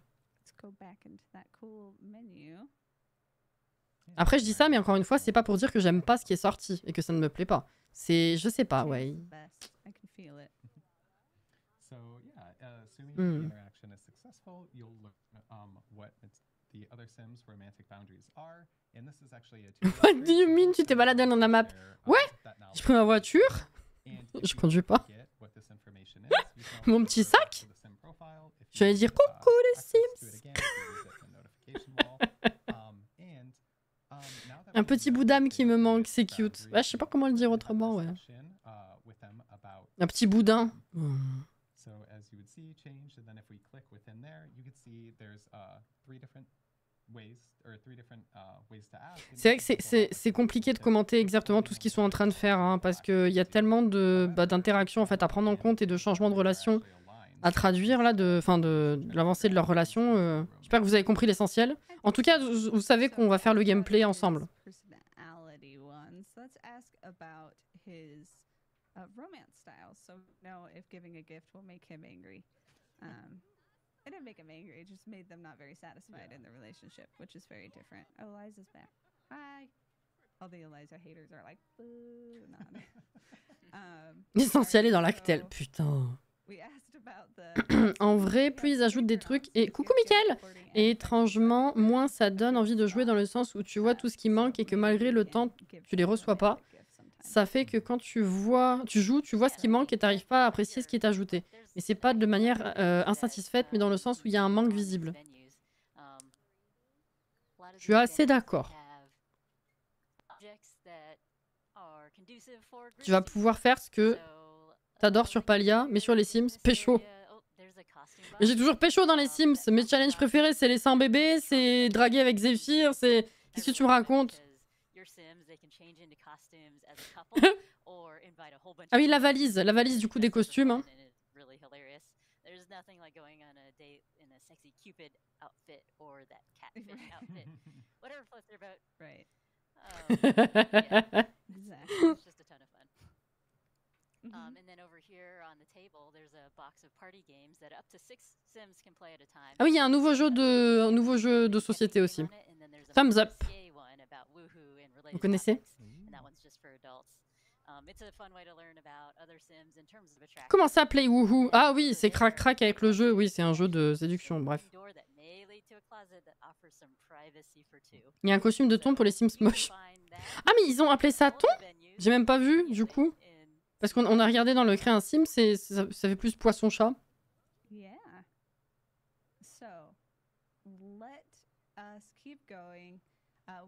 S1: Après, je dis ça, mais encore une fois, c'est pas pour dire que j'aime pas ce qui est sorti et que ça ne me plaît pas. C'est, je sais pas, ouais. What do you mean? Tu t'es baladé dans la map? Ouais, j'ai pris ma voiture. Je conduis pas. Mon petit sac. J'allais dire coucou les Sims. Un petit bout d'âme qui me manque, c'est cute. Ouais, je sais pas comment le dire autrement, ouais. Un petit boudin. C'est vrai que c'est compliqué de commenter exactement tout ce qu'ils sont en train de faire, hein, parce qu'il y a tellement d'interactions en fait, à prendre en compte et de changements de relations à traduire, là, de l'avancée de leur relation. J'espère que vous avez compris l'essentiel. En tout cas, vous savez qu'on va faire le gameplay ensemble.
S4: It didn't make him angry, it just made them not very satisfied in the relationship, which is very different. Oh, Eliza's back. Hi. All the Eliza haters are like, boo.
S1: L'essentiel est dans l'actel, putain. En vrai, plus ils ajoutent des trucs et... Coucou Mickaël. Et étrangement, moins ça donne envie de jouer dans le sens où tu vois tout ce qui manque et que malgré le temps, tu les reçois pas. Ça fait que quand tu joues, tu vois ce qui manque et t'arrives pas à apprécier ce qui est ajouté. Mais c'est pas de manière insatisfaite, mais dans le sens où il y a un manque visible. Je suis assez d'accord. Tu vas pouvoir faire ce que t'adores sur Palia, mais sur les Sims, pécho. Mais j'ai toujours pécho dans les Sims. Mes challenges préférés, c'est les 100 bébés, c'est draguer avec Zephyr, c'est... Qu'est-ce que tu me racontes? Ah oui, la valise du coup des costumes. Hein.
S5: there's nothing like going on a date in a sexy Cupid outfit or that catfish
S4: Right.
S5: outfit, whatever floats their boat.
S4: Right.
S5: Yeah,
S4: Exactly.
S5: it's just a ton of fun.
S4: Mhm.
S5: And then over here on the table, there's a box of party games that up to 6 Sims can play at a time.
S1: Ah oui, il y a un nouveau jeu de société aussi. Thumbs Up. Vous connaissez? Comment ça, Play Woohoo? Ah oui, c'est Crac Crac avec le jeu. Oui, c'est un jeu de séduction, bref. Il y a un costume de thon pour les Sims moches. Ah mais ils ont appelé ça thon? J'ai même pas vu, du coup. Parce qu'on a regardé dans le Créer un Sim, ça fait plus poisson-chat.
S4: Yeah. So, let us keep going.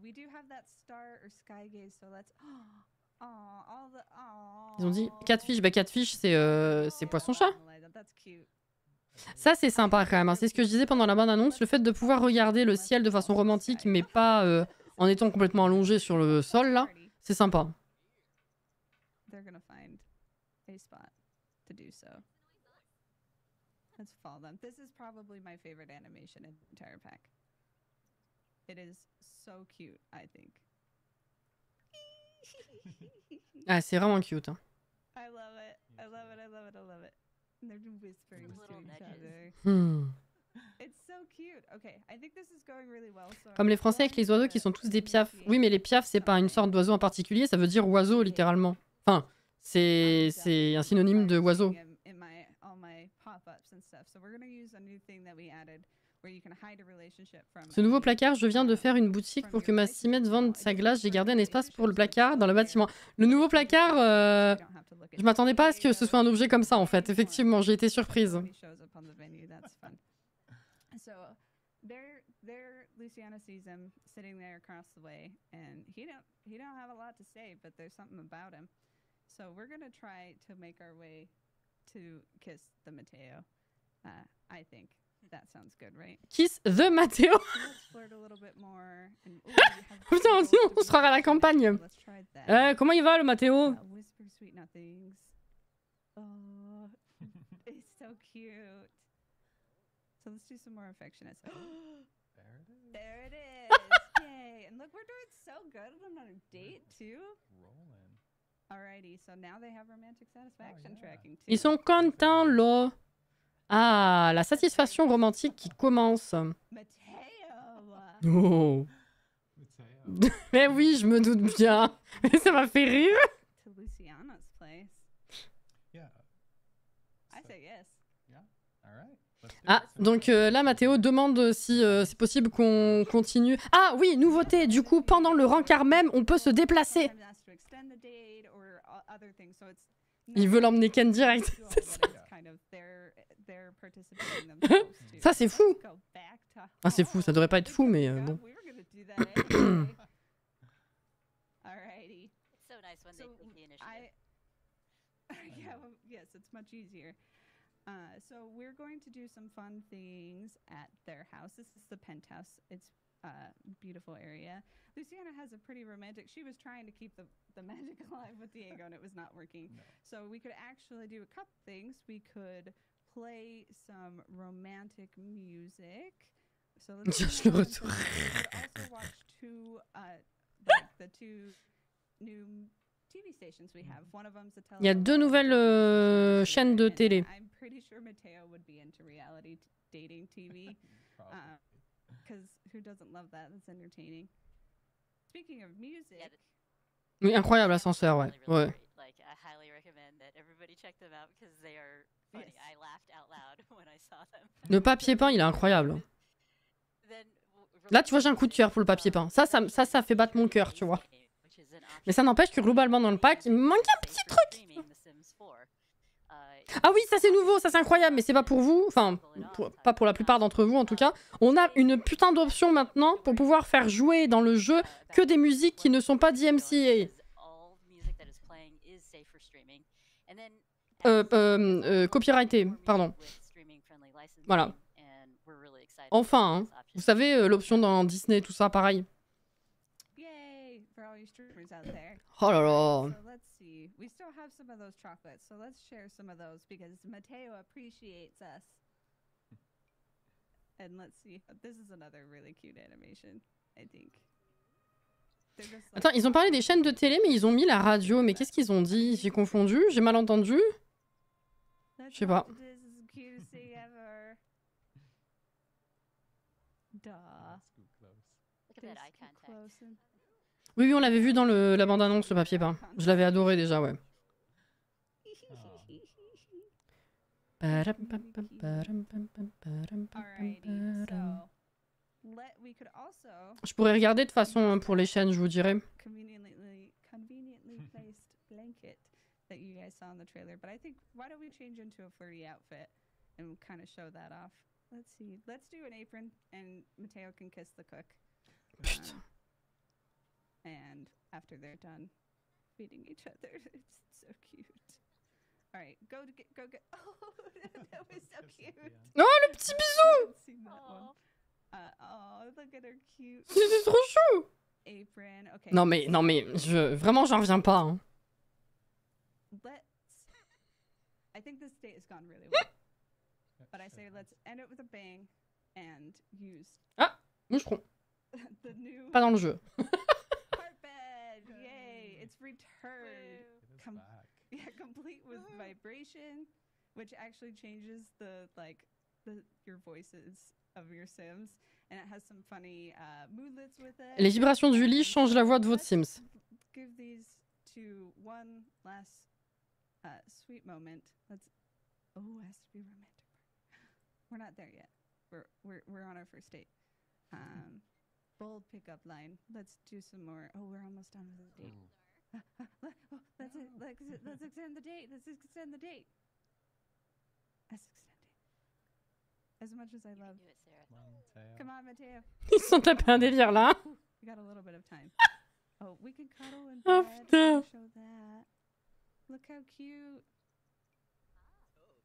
S4: We do have that star or sky gaze, so let's. All the.
S1: Ils ont dit Catfish. Bah Catfish, c'est poisson-chat.
S4: That's cute.
S1: Ça, c'est sympa quand même, hein. C'est ce que je disais pendant la bande-annonce. Le fait de pouvoir regarder le ciel de façon romantique, mais pas en étant complètement allongé sur le sol, là, c'est sympa.
S4: They're gonna find a spot to do so. Let's follow them. This is probably my favorite animation in the entire pack. It is so cute, I think.
S1: Ah, c'est vraiment cute. Hein.
S4: I love it. I love it. I love it. I love it. And they're whispering to
S5: Little
S4: each
S5: nudges.
S4: other. It's so cute. Okay, I think this is going really well. So
S1: Comme les Français avec les oiseaux qui sont tous des piafs. Oui, mais les piafs, c'est pas une sorte d'oiseau en particulier, ça veut dire oiseau, littéralement. Enfin, c'est un synonyme de oiseau. Ce nouveau placard, je viens de faire une boutique pour que ma Simette vende sa glace. J'ai gardé un espace pour le placard dans le bâtiment. Le nouveau placard, je m'attendais pas à ce que ce soit un objet comme ça, en fait. Effectivement, j'ai été surprise.
S4: There, Luciana sees him sitting there across the way, and he don't have a lot to say, but there's something about him. So we're gonna try to make our way to kiss the Mateo. I think that sounds good, right?
S1: Kiss the Mateo.
S4: So let's flirt a little bit more. And, ooh, we have
S1: Putain, sinon on se croirait à la campagne.
S4: Let's try that.
S1: Comment il va, le Mateo?
S4: Whisper sweet nothings. Oh, it's so cute. So let's do some more affectionate stuff. There it is. Yay. And look, we're doing so good on a date, too.
S3: Rolling.
S4: Alrighty, so now they have romantic satisfaction
S3: yeah.
S4: tracking, too.
S1: Ils sont contents, là. Ah, la satisfaction romantique qui commence.
S4: Mateo!
S1: Oh.
S3: Mateo.
S1: Mais oui, je me doute bien. Mais ça m'a fait rire.
S4: To Luciana's place.
S3: Yeah.
S4: I say yes.
S3: Yeah. All right. Let's do
S1: Ah,
S3: it.
S1: donc là, Mathéo demande si c'est possible qu'on continue. Ah oui, nouveauté. Du coup, pendant le rencard même, on peut se déplacer.
S4: Sometimes asked to extend the date or other things, so it's
S1: Il veut l'emmener Ken direct.
S4: not
S1: C'est ça.
S4: but it's kind of they're participating themselves too.
S1: Ça, c'est fou.
S4: Go back to
S1: Ah, c'est fou. Ça devrait pas être fou, mais bon.
S4: We were gonna do that anyway. Alrighty.
S5: It's so nice when
S4: So
S5: they take the initiative.
S4: yeah, well, yes, it's much easier. So we're going to do some fun things at their house. This is the penthouse. It's a beautiful area. Luciana has a pretty romantic. She was trying to keep the magic alive with Diego, and it was not working.
S3: No.
S4: So we could actually do a couple things. We could play some romantic music. So let's do
S1: Cherche le
S4: that.
S1: retour.
S4: We could also watch the two new TV stations we have. One of them's a
S1: Il y a deux nouvelles chaînes de télé.
S4: I'm pretty sure Mateo would be into reality dating TV.
S3: Probably.
S4: Because who doesn't love that? That's entertaining. Speaking of music,
S5: Yeah,
S1: Oui, incroyable l'ascenseur, ouais.
S5: really
S1: Ouais.
S5: great. Like, I highly recommend that everybody check them out because they are funny.
S4: Yes.
S5: I laughed out loud when I saw them.
S1: Le papier peint, il est incroyable.
S5: Then,
S1: Là, tu vois, j'ai un coup de cœur pour le papier peint. Ça fait battre mon cœur, tu vois. Mais ça n'empêche que globalement, dans le pack, il me manque un petit truc. Ah oui, ça c'est nouveau, ça c'est incroyable, mais c'est pas pour vous. Enfin, pas pour la plupart d'entre vous en tout cas. On a une putain d'option maintenant pour pouvoir faire jouer dans le jeu que des musiques qui ne sont pas DMCA. Copyrighté, pardon. Voilà. Enfin, hein. Vous savez, l'option dans Disney, tout ça, pareil.
S4: yay for all you streamers out there.
S1: Oh là là.
S4: So let's see. see. We still have some of those chocolates, so let's share some of those because Mateo appreciates us. And let's see. This is another really cute animation, I think. They're just like,
S1: Attends, ils ont parlé des chaînes de télé, mais ils ont mis la radio. Mais qu'est-ce qu'ils ont dit? J'ai confondu? J'ai mal entendu?
S4: "Let's
S1: Je sais pas.
S4: watch This is the cutest thing ever." Duh.
S3: Scoot close.
S5: Look at
S4: This
S5: that eye
S4: too
S5: contact.
S4: close and-
S1: Oui, oui, on l'avait vu dans la bande-annonce, le papier peint. Je l'avais adoré déjà, ouais.
S4: Alrighty, so we could also
S1: Je pourrais regarder de toute façon hein, pour les chaînes, je vous dirai.
S4: conveniently placed blanket that you guys saw in the trailer. But I think why don't we change into a flirty outfit and kind of show that off? Let's see. Let's do an apron and Mateo can kiss the cook.
S1: Putain.
S4: And after they're done feeding each other, it's so cute. All right, go get. Oh, that was so cute.
S1: Oh, le petit bisou!
S4: I haven't seen that one. Oh, look at her cute
S1: C'était trop chou!
S4: apron. Okay.
S1: Non mais, vraiment, j'en reviens pas. Hein.
S4: I think this date has gone really well. But I say let's end it with a bang and use
S1: Moucheron,
S4: the new
S1: pas dans le jeu.
S4: carpet bed. Yay! It's returned.
S3: It is
S4: Com-
S3: back.
S4: Yeah, complete with vibration, which actually changes your voices of your Sims, and it has some funny moodlets with it.
S1: Les vibrations du lit changent la voix de votre
S4: Let's
S1: Sims.
S4: give these to one last sweet moment. It has to be romantic. We're not there yet. We're on our first date. Bold pickup line. Let's do some more. Oh, we're almost done with the date. That's it. Let's extend the date. Let's extend the date. Let's extend it. As much as I love.
S5: Do it, Sarah.
S3: Come on, Teo.
S4: Come on, Mateo.
S1: Ils se sont tapés un délire là.
S4: We got a little bit of time. Oh, we can cuddle in
S1: Oh,
S4: bed.
S1: putain.
S4: I'll show that. Look how cute.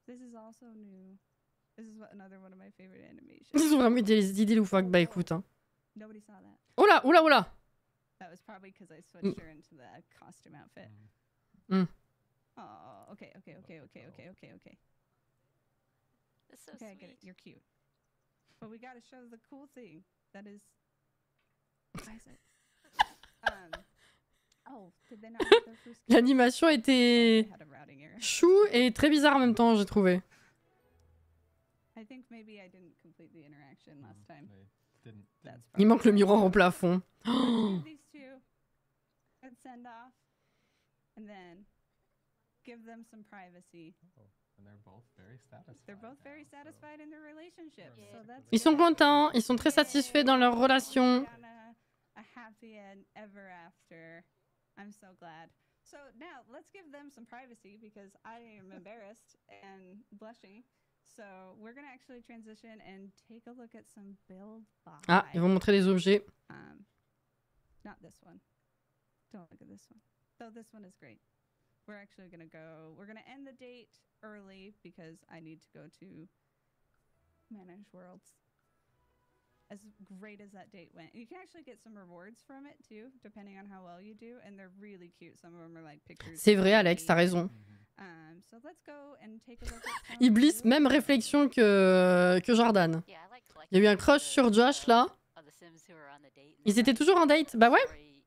S4: This is also new. This is another one of my favorite animations.
S1: Ils ont vraiment eu des idées loufoques. Bah écoute. Hein.
S4: Nobody saw that.
S1: Oh là, oh là, oh là.
S4: That was probably because I switched her into the costume outfit.
S1: Mm.
S4: Oh, okay.
S5: That's so
S4: Okay, I
S5: sweet.
S4: get it. You're cute. But we gotta show the cool thing. That is. Isaac. Oh, did they not have their first kiss?
S1: L'animation
S4: Oh,
S1: était
S4: they had a routing error.
S1: chou et très bizarre en même temps, j'ai trouvé.
S4: I think maybe I didn't complete the interaction last time.
S3: They didn't
S4: That's
S1: Il manque le miroir au plafond.
S4: Let's
S1: Oh,
S4: do these two and send off, and then give them some privacy.
S3: And they're both very satisfied.
S4: They're both very
S3: now, so
S4: satisfied in their relationship,
S3: we're
S4: so
S3: romantic
S4: that's.
S1: ils sont
S4: good.
S1: contents, ils sont très satisfaits dans leur relation.
S4: On a happy end ever after. I'm so glad. So now let's give them some privacy because I am embarrassed and blushing. So we're gonna actually transition and take a look at some build by.
S1: Ah, ils vont montrer des objets.
S4: Not this one. Don't look at this one. Though this one is great. We're actually gonna go. We're gonna end the date early because I need to go to Manage Worlds. As great as that date went, you can actually get some rewards from it too, depending on how well you do, and they're really cute. Some of them are like pictures.
S1: C'est
S4: of
S1: vrai,
S4: the
S1: Alex, t'as
S4: date.
S1: raison.
S4: So let's go and take a look at some
S1: Iblis,
S4: build
S1: même
S4: by.
S1: réflexion que Jordan.
S5: Yeah, I like
S1: Il y a eu un
S5: collecting
S1: crush
S5: photos
S1: sur Josh là.
S5: of the Sims who are on the date and
S1: Ils
S5: then
S1: étaient
S5: writing
S1: toujours en date. Bah ouais.
S5: story,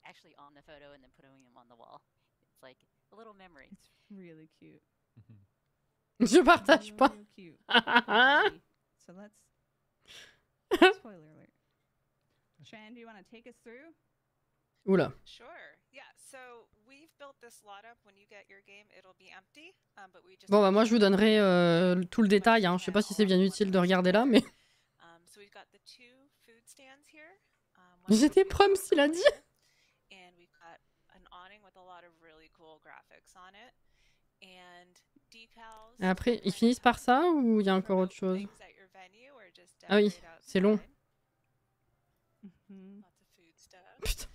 S5: actually on the photo and then putting them on the wall. It's like a little memory.
S4: It's really cute.
S1: Je partage
S4: Real,
S1: pas.
S4: real cute. Alrighty. So let's. Spoiler alert. Shan, do you want to take us through?
S1: Oula.
S2: Sure. Yeah. So we've built this lot up. When you get your game, it'll be empty. But we just
S1: Bon bah moi je vous donnerai tout le détail. Hein. Je sais pas si c'est bien utile de regarder là, mais
S2: So we've got the two food stands here.
S1: j'étais proms, il a dit.
S2: And we've got an awning with a lot of really cool graphics on it. And decals.
S1: Et après ils finissent par ça ou il y a encore autre chose?
S2: Ah oui,
S1: c'est long.
S4: Mm-hmm.
S2: Lots of food stuff.
S1: Putain.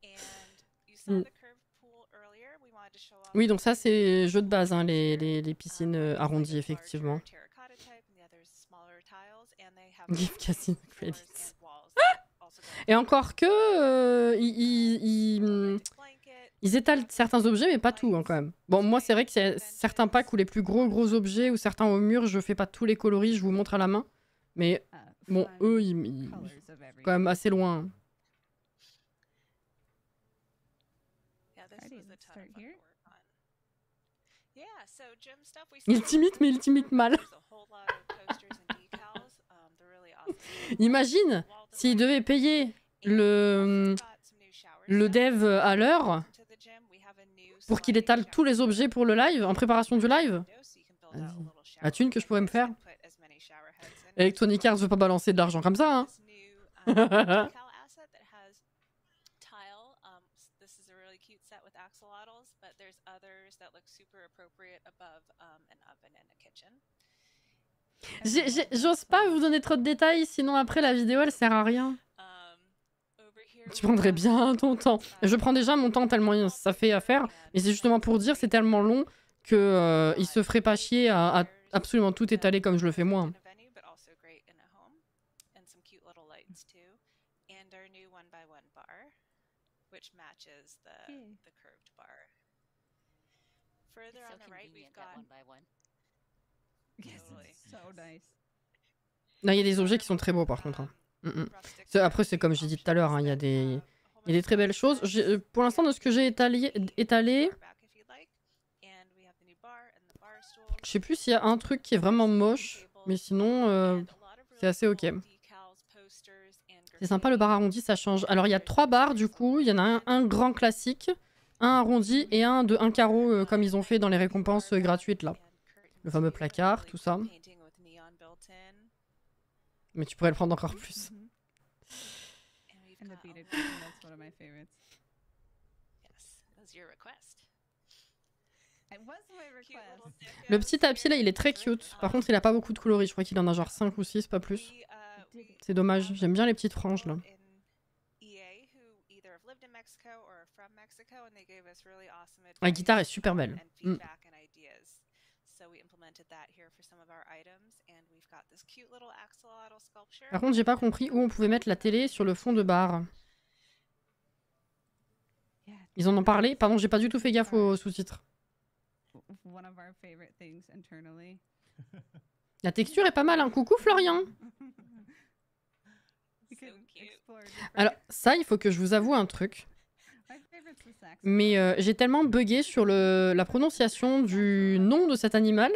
S2: And you saw
S1: Mm.
S2: the curved pool earlier. We wanted to show off
S1: Oui donc ça c'est jeu de base hein, les
S2: here.
S1: piscines
S2: One's like a
S1: arrondies
S2: larger
S1: effectivement.
S2: terracotta type, and the other's smaller tiles, and they have
S1: Give
S2: walls,
S1: Cassie
S2: floors,
S1: credits.
S2: and walls that also go
S1: Et encore que
S2: blanket.
S1: Ils étalent certains objets, mais pas tout, hein, quand même. Bon, moi, c'est vrai que c'est certains packs où les plus gros objets ou certains au mur, je fais pas tous les coloris, je vous montre à la main. Mais bon, eux, ils quand même assez loin. Il timide, mais il timide mal. Imagine s'il devait payer le dev à l'heure pour qu'il étale tous les objets pour le live, en préparation du live. La thune que je pourrais me faire. Electronic Arts veut pas balancer de l'argent comme ça, hein. J'ose pas vous donner trop de détails, sinon après la vidéo elle sert à rien. Tu prendrais bien ton temps. Je prends déjà mon temps tellement ça fait à faire, mais c'est justement pour dire c'est tellement long que il se ferait pas chier à absolument tout étaler comme je le fais moi. Là, il y a des objets qui sont très beaux par contre. Hein. Après, c'est comme j'ai dit tout à l'heure, hein, il y a des très belles choses. Pour l'instant, de ce que j'ai étalé, je sais plus s'il y a un truc qui est vraiment moche, mais sinon, c'est assez ok. C'est sympa le bar arrondi, ça change. Alors, il y a 3 barres du coup. Il y en a un grand classique, un arrondi et un de 1 carreau comme ils ont fait dans les récompenses gratuites là. Le fameux placard, tout ça. Mais tu pourrais le prendre encore plus. Le petit tapis là, il est très cute. Par contre, il a pas beaucoup de coloris. Je crois qu'il en a genre 5 ou 6, pas plus. C'est dommage. J'aime bien les petites franges là. La guitare est super belle. Par contre, j'ai pas compris où on pouvait mettre la télé sur le fond de bar. Ils en ont parlé? Pardon, j'ai pas du tout fait gaffe aux sous-titres. La texture est pas mal, hein. Coucou Florian. Alors ça, il faut que je vous avoue un truc. Mais j'ai tellement bugué sur la prononciation du nom de cet animal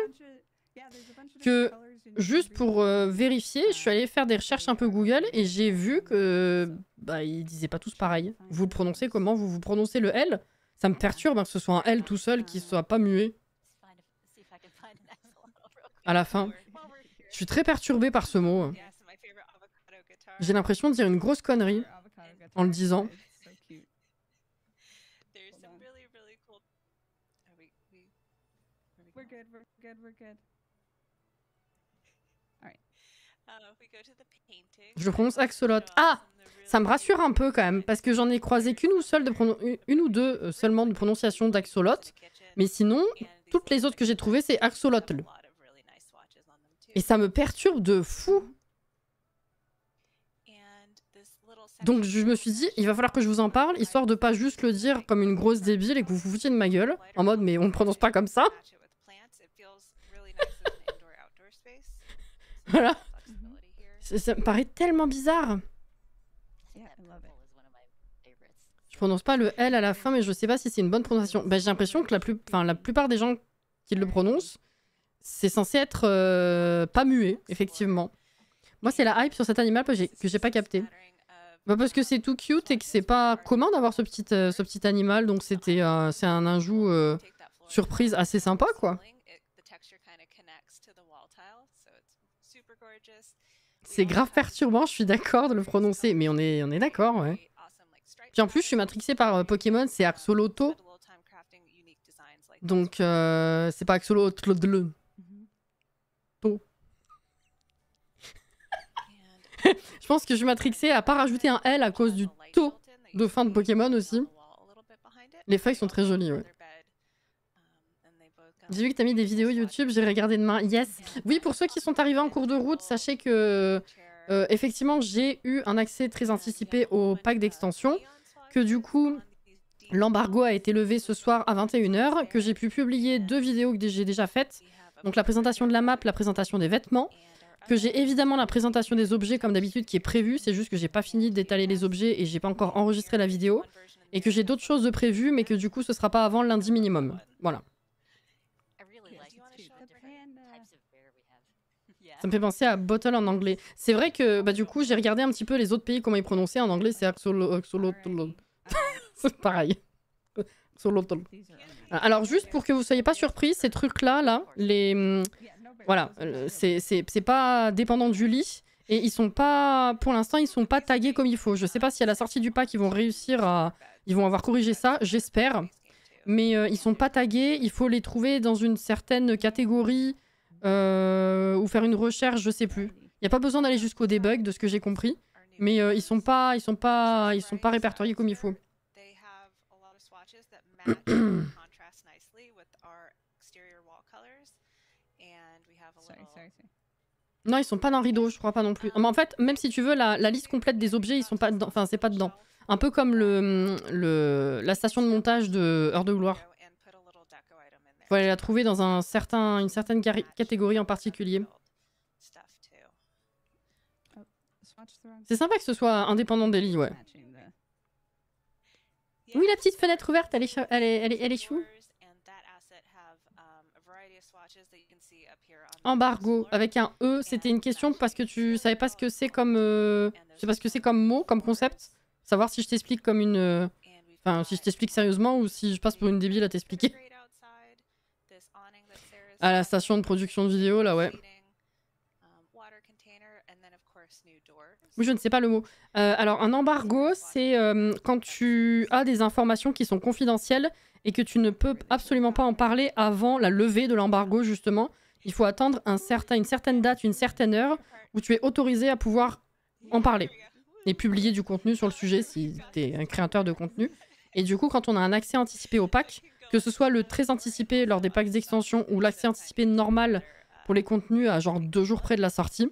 S1: que juste pour vérifier, je suis allée faire des recherches un peu Google et j'ai vu que ils disaient pas tous pareil. Vous le prononcez comment? Vous prononcez le L? Ça me perturbe hein, que ce soit un L tout seul qui soit pas muet. À la fin. Je suis très perturbée par ce mot. J'ai l'impression de dire une grosse connerie en le disant. Je prononce axolot. Ah, ça me rassure un peu quand même, parce que j'en ai croisé qu'une ou deux seulement de prononciation d'axolot, mais sinon, toutes les autres que j'ai trouvées, c'est axolotl. Et ça me perturbe de fou. Donc je me suis dit, il va falloir que je vous en parle, histoire de pas juste le dire comme une grosse débile et que vous vous foutiez de ma gueule, en mode mais on ne prononce pas comme ça. Voilà. Ça me paraît tellement bizarre. Je prononce pas le L à la fin, mais je sais pas si c'est une bonne prononciation. J'ai l'impression que la plupart des gens qui le prononcent, c'est censé être pas muet, effectivement. Moi, c'est la hype sur cet animal que j'ai pas capté. Parce que c'est tout cute et que c'est pas commun d'avoir ce petit animal, donc c'est un ajout surprise assez sympa, quoi. C'est grave perturbant, je suis d'accord de le prononcer, mais on est d'accord, ouais. Puis en plus, je suis matrixée par Pokémon, c'est Axolotl. Donc, c'est pas Axolotl. Je pense que je suis matrixée à pas rajouter un L à cause du taux de fin de Pokémon aussi. Les feuilles sont très jolies, ouais. J'ai vu que t'as mis des vidéos YouTube, j'ai regardé demain. Yes. Oui, pour ceux qui sont arrivés en cours de route, sachez que effectivement, j'ai eu un accès très anticipé au pack d'extension. Que du coup, l'embargo a été levé ce soir à 21h, que j'ai pu publier 2 vidéos que j'ai déjà faites. Donc la présentation de la map, la présentation des vêtements. Que j'ai évidemment la présentation des objets comme d'habitude qui est prévue. C'est juste que j'ai pas fini d'étaler les objets et j'ai pas encore enregistré la vidéo. Et que j'ai d'autres choses de prévues, mais que du coup ce sera pas avant lundi minimum. Voilà. Ça me fait penser à bottle en anglais. C'est vrai que bah, du coup j'ai regardé un petit peu les autres pays comment ils prononçaient. En anglais c'est axolotl. C'est pareil. Axolotl. Alors juste pour que vous soyez pas surpris, ces trucs là, les voilà, c'est pas dépendant du lit et ils sont pas, pour l'instant ils sont pas tagués comme il faut. Je sais pas si à la sortie du pack ils vont réussir à, ils vont avoir corrigé ça, j'espère. Mais ils sont pas tagués, il faut les trouver dans une certaine catégorie ou faire une recherche, je sais plus. Il y a pas besoin d'aller jusqu'au debug de ce que j'ai compris, mais ils sont pas répertoriés comme il faut. Non, ils sont pas dans Rideau, je crois pas non plus. Mais en fait, même si tu veux, la liste complète des objets, ils sont pas dedans. Enfin, c'est pas dedans. Un peu comme la station de montage de Heure de Gloire. Faut aller la trouver dans une certaine catégorie en particulier. C'est sympa que ce soit indépendant des lits, ouais. Oui, la petite fenêtre ouverte, elle est chou. Embargo, avec un E, c'était une question parce que tu savais pas ce que c'est comme... je sais pas ce que c'est comme mot, comme concept. Savoir si je t'explique comme une... Enfin, si je t'explique sérieusement ou si je passe pour une débile à t'expliquer. À la station de production de vidéo, là, ouais. Oui, je ne sais pas le mot. Alors, un embargo, c'est quand tu as des informations qui sont confidentielles et que tu ne peux absolument pas en parler avant la levée de l'embargo, justement. Il faut attendre une certaine date, une certaine heure où tu es autorisé à pouvoir en parler et publier du contenu sur le sujet si tu es un créateur de contenu. Et du coup, quand on a un accès anticipé au pack, que ce soit le très anticipé lors des packs d'extension ou l'accès anticipé normal pour les contenus à genre 2 jours près de la sortie,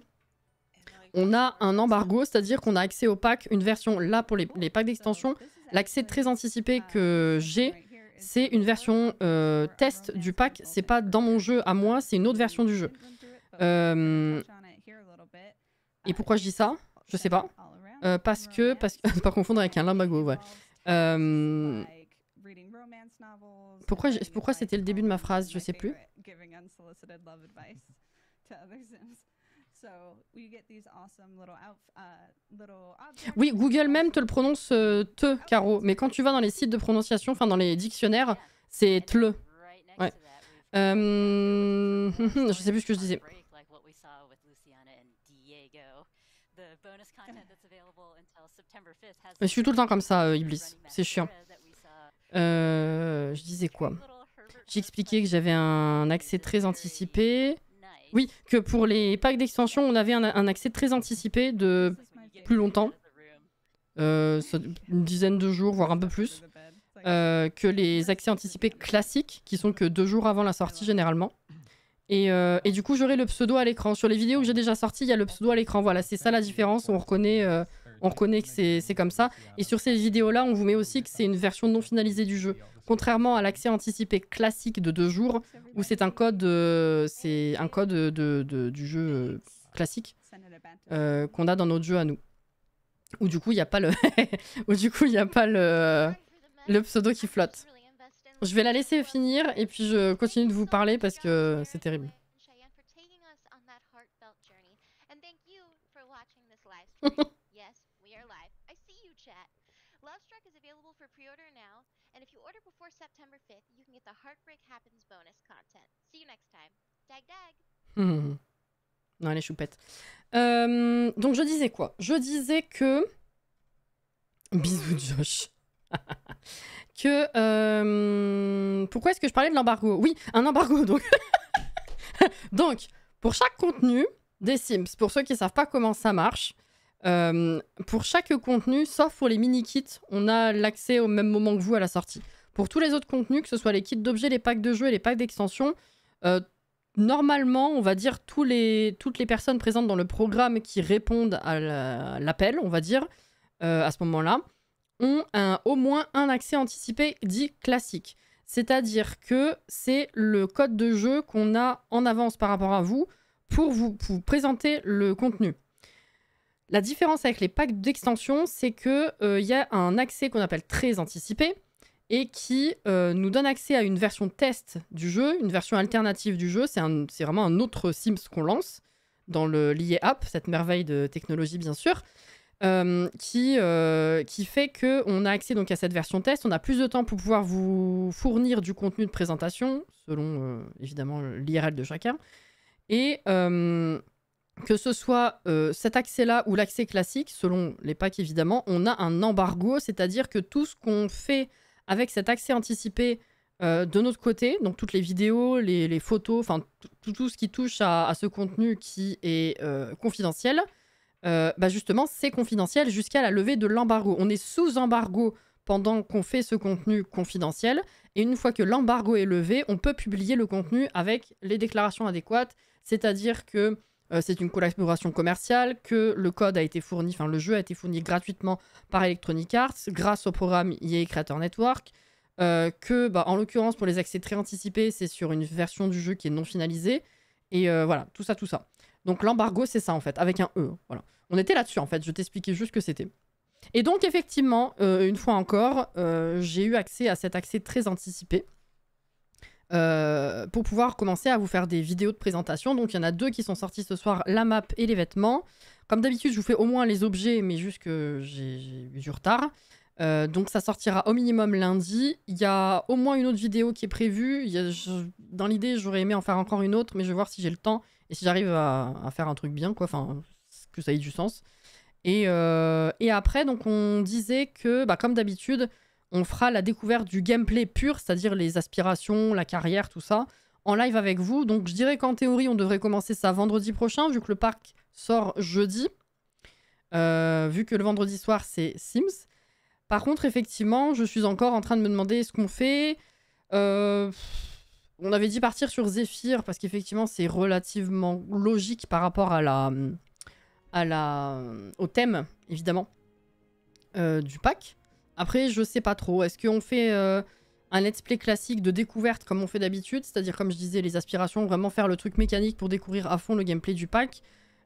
S1: on a un embargo, c'est-à-dire qu'on a accès au pack, une version là pour les packs d'extension. L'accès très anticipé que j'ai, c'est une version test du pack, c'est pas dans mon jeu à moi, c'est une autre version du jeu. Et pourquoi je dis ça? Je sais pas. Parce que pas confondre avec un limbago, ouais. Pourquoi c'était le début de ma phrase? Je sais plus. Oui, Google même te le prononce te, Caro. Mais quand tu vas dans les sites de prononciation, enfin dans les dictionnaires, c'est tle. Ouais. Je sais plus ce que je disais. Je suis tout le temps comme ça, Iblis. C'est chiant. Je disais quoi? J'expliquais que j'avais un accès très anticipé. Oui, que pour les packs d'extension, on avait un accès très anticipé de plus longtemps. Une dizaine de jours, voire un peu plus. Que les accès anticipés classiques, qui sont que 2 jours avant la sortie généralement. Et du coup, j'aurai le pseudo à l'écran. Sur les vidéos que j'ai déjà sorties, il y a le pseudo à l'écran. Voilà, c'est ça la différence. On reconnaît que c'est comme ça. Et sur ces vidéos-là, on vous met aussi que c'est une version non finalisée du jeu. Contrairement à l'accès anticipé classique de 2 jours, où c'est un code, du jeu classique qu'on a dans notre jeu à nous. Où du coup, il n'y a pas le pseudo qui flotte. Je vais la laisser finir et puis je continue de vous parler parce que c'est terrible. Non, elle est choupette. Donc je disais quoi? Je disais que... Bisous Josh. Pourquoi est-ce que je parlais de l'embargo? Oui, un embargo donc. Donc, pour chaque contenu des Sims, pour ceux qui ne savent pas comment ça marche, pour chaque contenu, sauf pour les mini-kits, on a l'accès au même moment que vous à la sortie. Pour tous les autres contenus, que ce soit les kits d'objets, les packs de jeux et les packs d'extension, normalement, on va dire toutes les personnes présentes dans le programme qui répondent à l'appel, on va dire, à ce moment-là, ont au moins un accès anticipé dit classique. C'est-à-dire que c'est le code de jeu qu'on a en avance par rapport à vous pour vous présenter le contenu. La différence avec les packs d'extension, c'est qu'il y a un accès qu'on appelle très anticipé et qui nous donne accès à une version test du jeu, une version alternative du jeu. C'est vraiment un autre Sims qu'on lance dans l'IA App, cette merveille de technologie bien sûr, qui fait qu'on a accès donc à cette version test. On a plus de temps pour pouvoir vous fournir du contenu de présentation, selon évidemment l'IRL de chacun. Et que ce soit cet accès-là ou l'accès classique, selon les packs évidemment, on a un embargo, c'est-à-dire que tout ce qu'on fait avec cet accès anticipé de notre côté, donc toutes les vidéos, les photos, enfin tout ce qui touche à ce contenu qui est confidentiel, justement c'est confidentiel jusqu'à la levée de l'embargo. On est sous embargo pendant qu'on fait ce contenu confidentiel, et une fois que l'embargo est levé, on peut publier le contenu avec les déclarations adéquates, c'est-à-dire que c'est une collaboration commerciale, que le code a été fourni, enfin le jeu a été fourni gratuitement par Electronic Arts grâce au programme EA Creator Network, que en l'occurrence pour les accès très anticipés, c'est sur une version du jeu qui est non finalisée, et voilà, tout ça. Donc l'embargo c'est ça en fait, avec un E, voilà. On était là-dessus en fait, je t'expliquais juste ce que c'était. Et donc effectivement, une fois encore, j'ai eu accès à cet accès très anticipé, pour pouvoir commencer à vous faire des vidéos de présentation. Donc il y en a 2 qui sont sortis ce soir, la map et les vêtements. Comme d'habitude, je vous fais au moins les objets, mais juste que j'ai eu du retard. Donc ça sortira au minimum lundi. Il y a au moins une autre vidéo qui est prévue. Dans l'idée, j'aurais aimé en faire encore une autre, mais je vais voir si j'ai le temps et si j'arrive à faire un truc bien, quoi. Enfin, que ça ait du sens. Et après, donc on disait que, comme d'habitude, on fera la découverte du gameplay pur, c'est-à-dire les aspirations, la carrière, tout ça, en live avec vous. Donc je dirais qu'en théorie, on devrait commencer ça vendredi prochain, vu que le parc sort jeudi. Vu que le vendredi soir, c'est Sims. Par contre, effectivement, je suis encore en train de me demander ce qu'on fait. On avait dit partir sur Zephyr, parce qu'effectivement, c'est relativement logique par rapport au thème, évidemment, du pack. Après, je sais pas trop. Est-ce qu'on fait un let's play classique de découverte comme on fait d'habitude, c'est-à-dire, comme je disais, les aspirations, vraiment faire le truc mécanique pour découvrir à fond le gameplay du pack.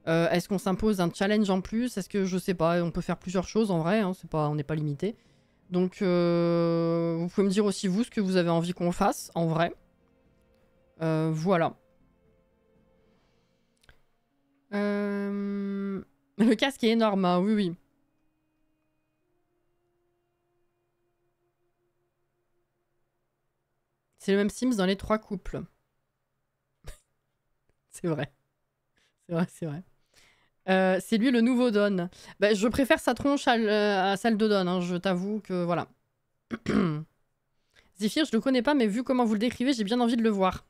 S1: Est-ce qu'on s'impose un challenge en plus? Est-ce que, je sais pas, on peut faire plusieurs choses en vrai, hein, on n'est pas limité. Donc, vous pouvez me dire aussi, vous, ce que vous avez envie qu'on fasse, en vrai. Voilà. Le casque est énorme, hein, oui, oui. C'est le même Sims dans les 3 couples. C'est vrai. C'est vrai. C'est lui le nouveau Don. Je préfère sa tronche à celle de Don, hein, je t'avoue que voilà. Zephyr, je le connais pas, mais vu comment vous le décrivez, j'ai bien envie de le voir.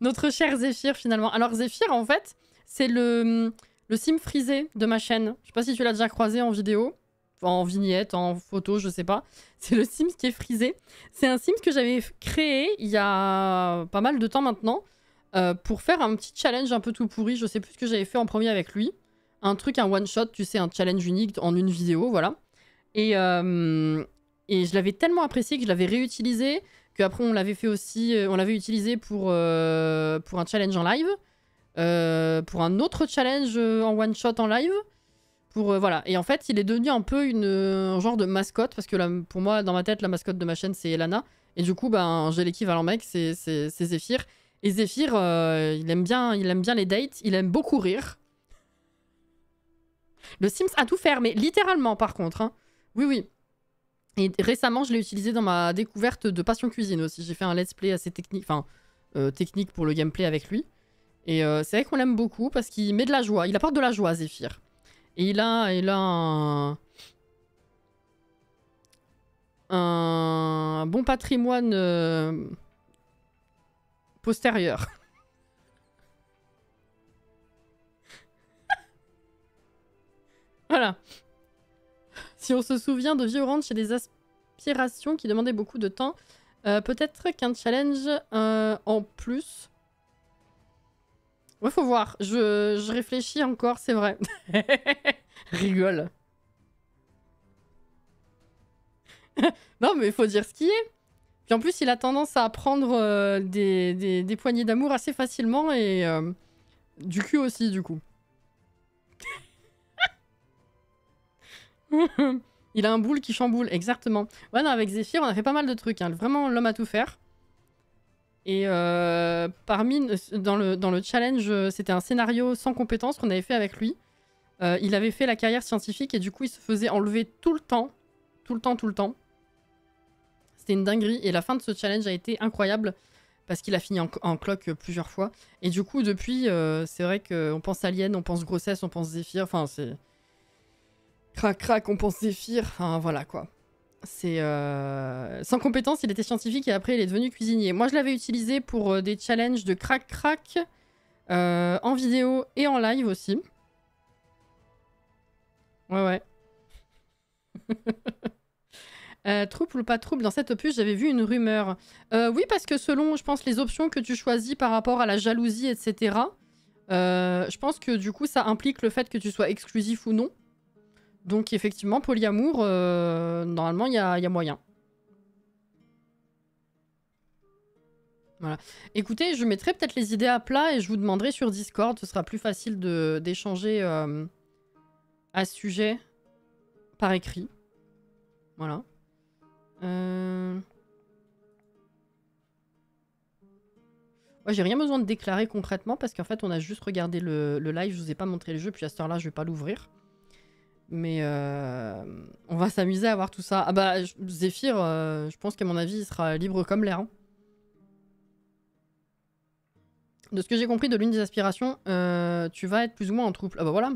S1: Notre cher Zephyr, finalement. Alors Zephyr, en fait, c'est le sim frisé de ma chaîne. Je sais pas si tu l'as déjà croisé en vidéo, en vignette, en photo, je sais pas. C'est le Sims qui est frisé. C'est un Sims que j'avais créé il y a pas mal de temps maintenant, pour faire un petit challenge un peu tout pourri. Je sais plus ce que j'avais fait en premier avec lui. Un one shot, tu sais, un challenge unique en une vidéo, voilà. Et je l'avais tellement apprécié que je l'avais réutilisé, qu'après on l'avait fait aussi, on l'avait utilisé pour un challenge en live, pour un autre challenge en one shot en live. Voilà. Et en fait, il est devenu un peu un genre de mascotte, parce que pour moi, dans ma tête, la mascotte de ma chaîne, c'est Elana. Et du coup, j'ai l'équivalent mec, c'est Zephyr. Et Zephyr, il aime bien les dates, il aime beaucoup rire. Le Sims a tout faire, mais littéralement, par contre. Hein. Oui, oui. Et récemment, je l'ai utilisé dans ma découverte de Passion Cuisine aussi. J'ai fait un let's play assez technique, technique pour le gameplay avec lui. Et c'est vrai qu'on l'aime beaucoup, parce qu'il met de la joie. Il apporte de la joie, Zephyr. Et il a un bon patrimoine postérieur. Voilà. Si on se souvient de Violent chez des aspirations qui demandaient beaucoup de temps, peut-être qu'un challenge en plus. Ouais, faut voir. Je réfléchis encore, c'est vrai. Rigole. Non, mais il faut dire ce qui est. Puis en plus, il a tendance à prendre des poignées d'amour assez facilement et du cul aussi, du coup. Il a un boule qui chamboule, exactement. Ouais, non, avec Zephyr, on a fait pas mal de trucs. Hein. Vraiment, l'homme à tout faire. Et dans le challenge, c'était un scénario sans compétences qu'on avait fait avec lui. Il avait fait la carrière scientifique et du coup, il se faisait enlever tout le temps. Tout le temps. C'était une dinguerie. Et la fin de ce challenge a été incroyable parce qu'il a fini en cloque plusieurs fois. Et du coup, depuis, c'est vrai qu'on pense Alien, on pense grossesse, on pense Zephyr. Enfin, c'est... Crac, on pense Zephyr. Enfin, voilà, quoi. C'est... Sans compétence, il était scientifique et après, il est devenu cuisinier. Moi, je l'avais utilisé pour des challenges de crac en vidéo et en live aussi. Ouais. Trouble ou pas trouble, dans cette opus, j'avais vu une rumeur. Oui, parce que selon, je pense, les options que tu choisis par rapport à la jalousie, etc., je pense que du coup, ça implique le fait que tu sois exclusif ou non. Donc, effectivement, polyamour, normalement, il y a moyen. Voilà. Écoutez, je mettrai peut-être les idées à plat et je vous demanderai sur Discord. Ce sera plus facile d'échanger à ce sujet par écrit. Voilà. Ouais, j'ai rien besoin de déclarer concrètement parce qu'en fait on a juste regardé le live, je vous ai pas montré le jeu, puis à cette heure là je vais pas l'ouvrir. Mais on va s'amuser à voir tout ça. Ah bah Zephyr, je pense qu'à mon avis il sera libre comme l'air. Hein. De ce que j'ai compris de l'une des aspirations, tu vas être plus ou moins en trouble. Ah bah voilà,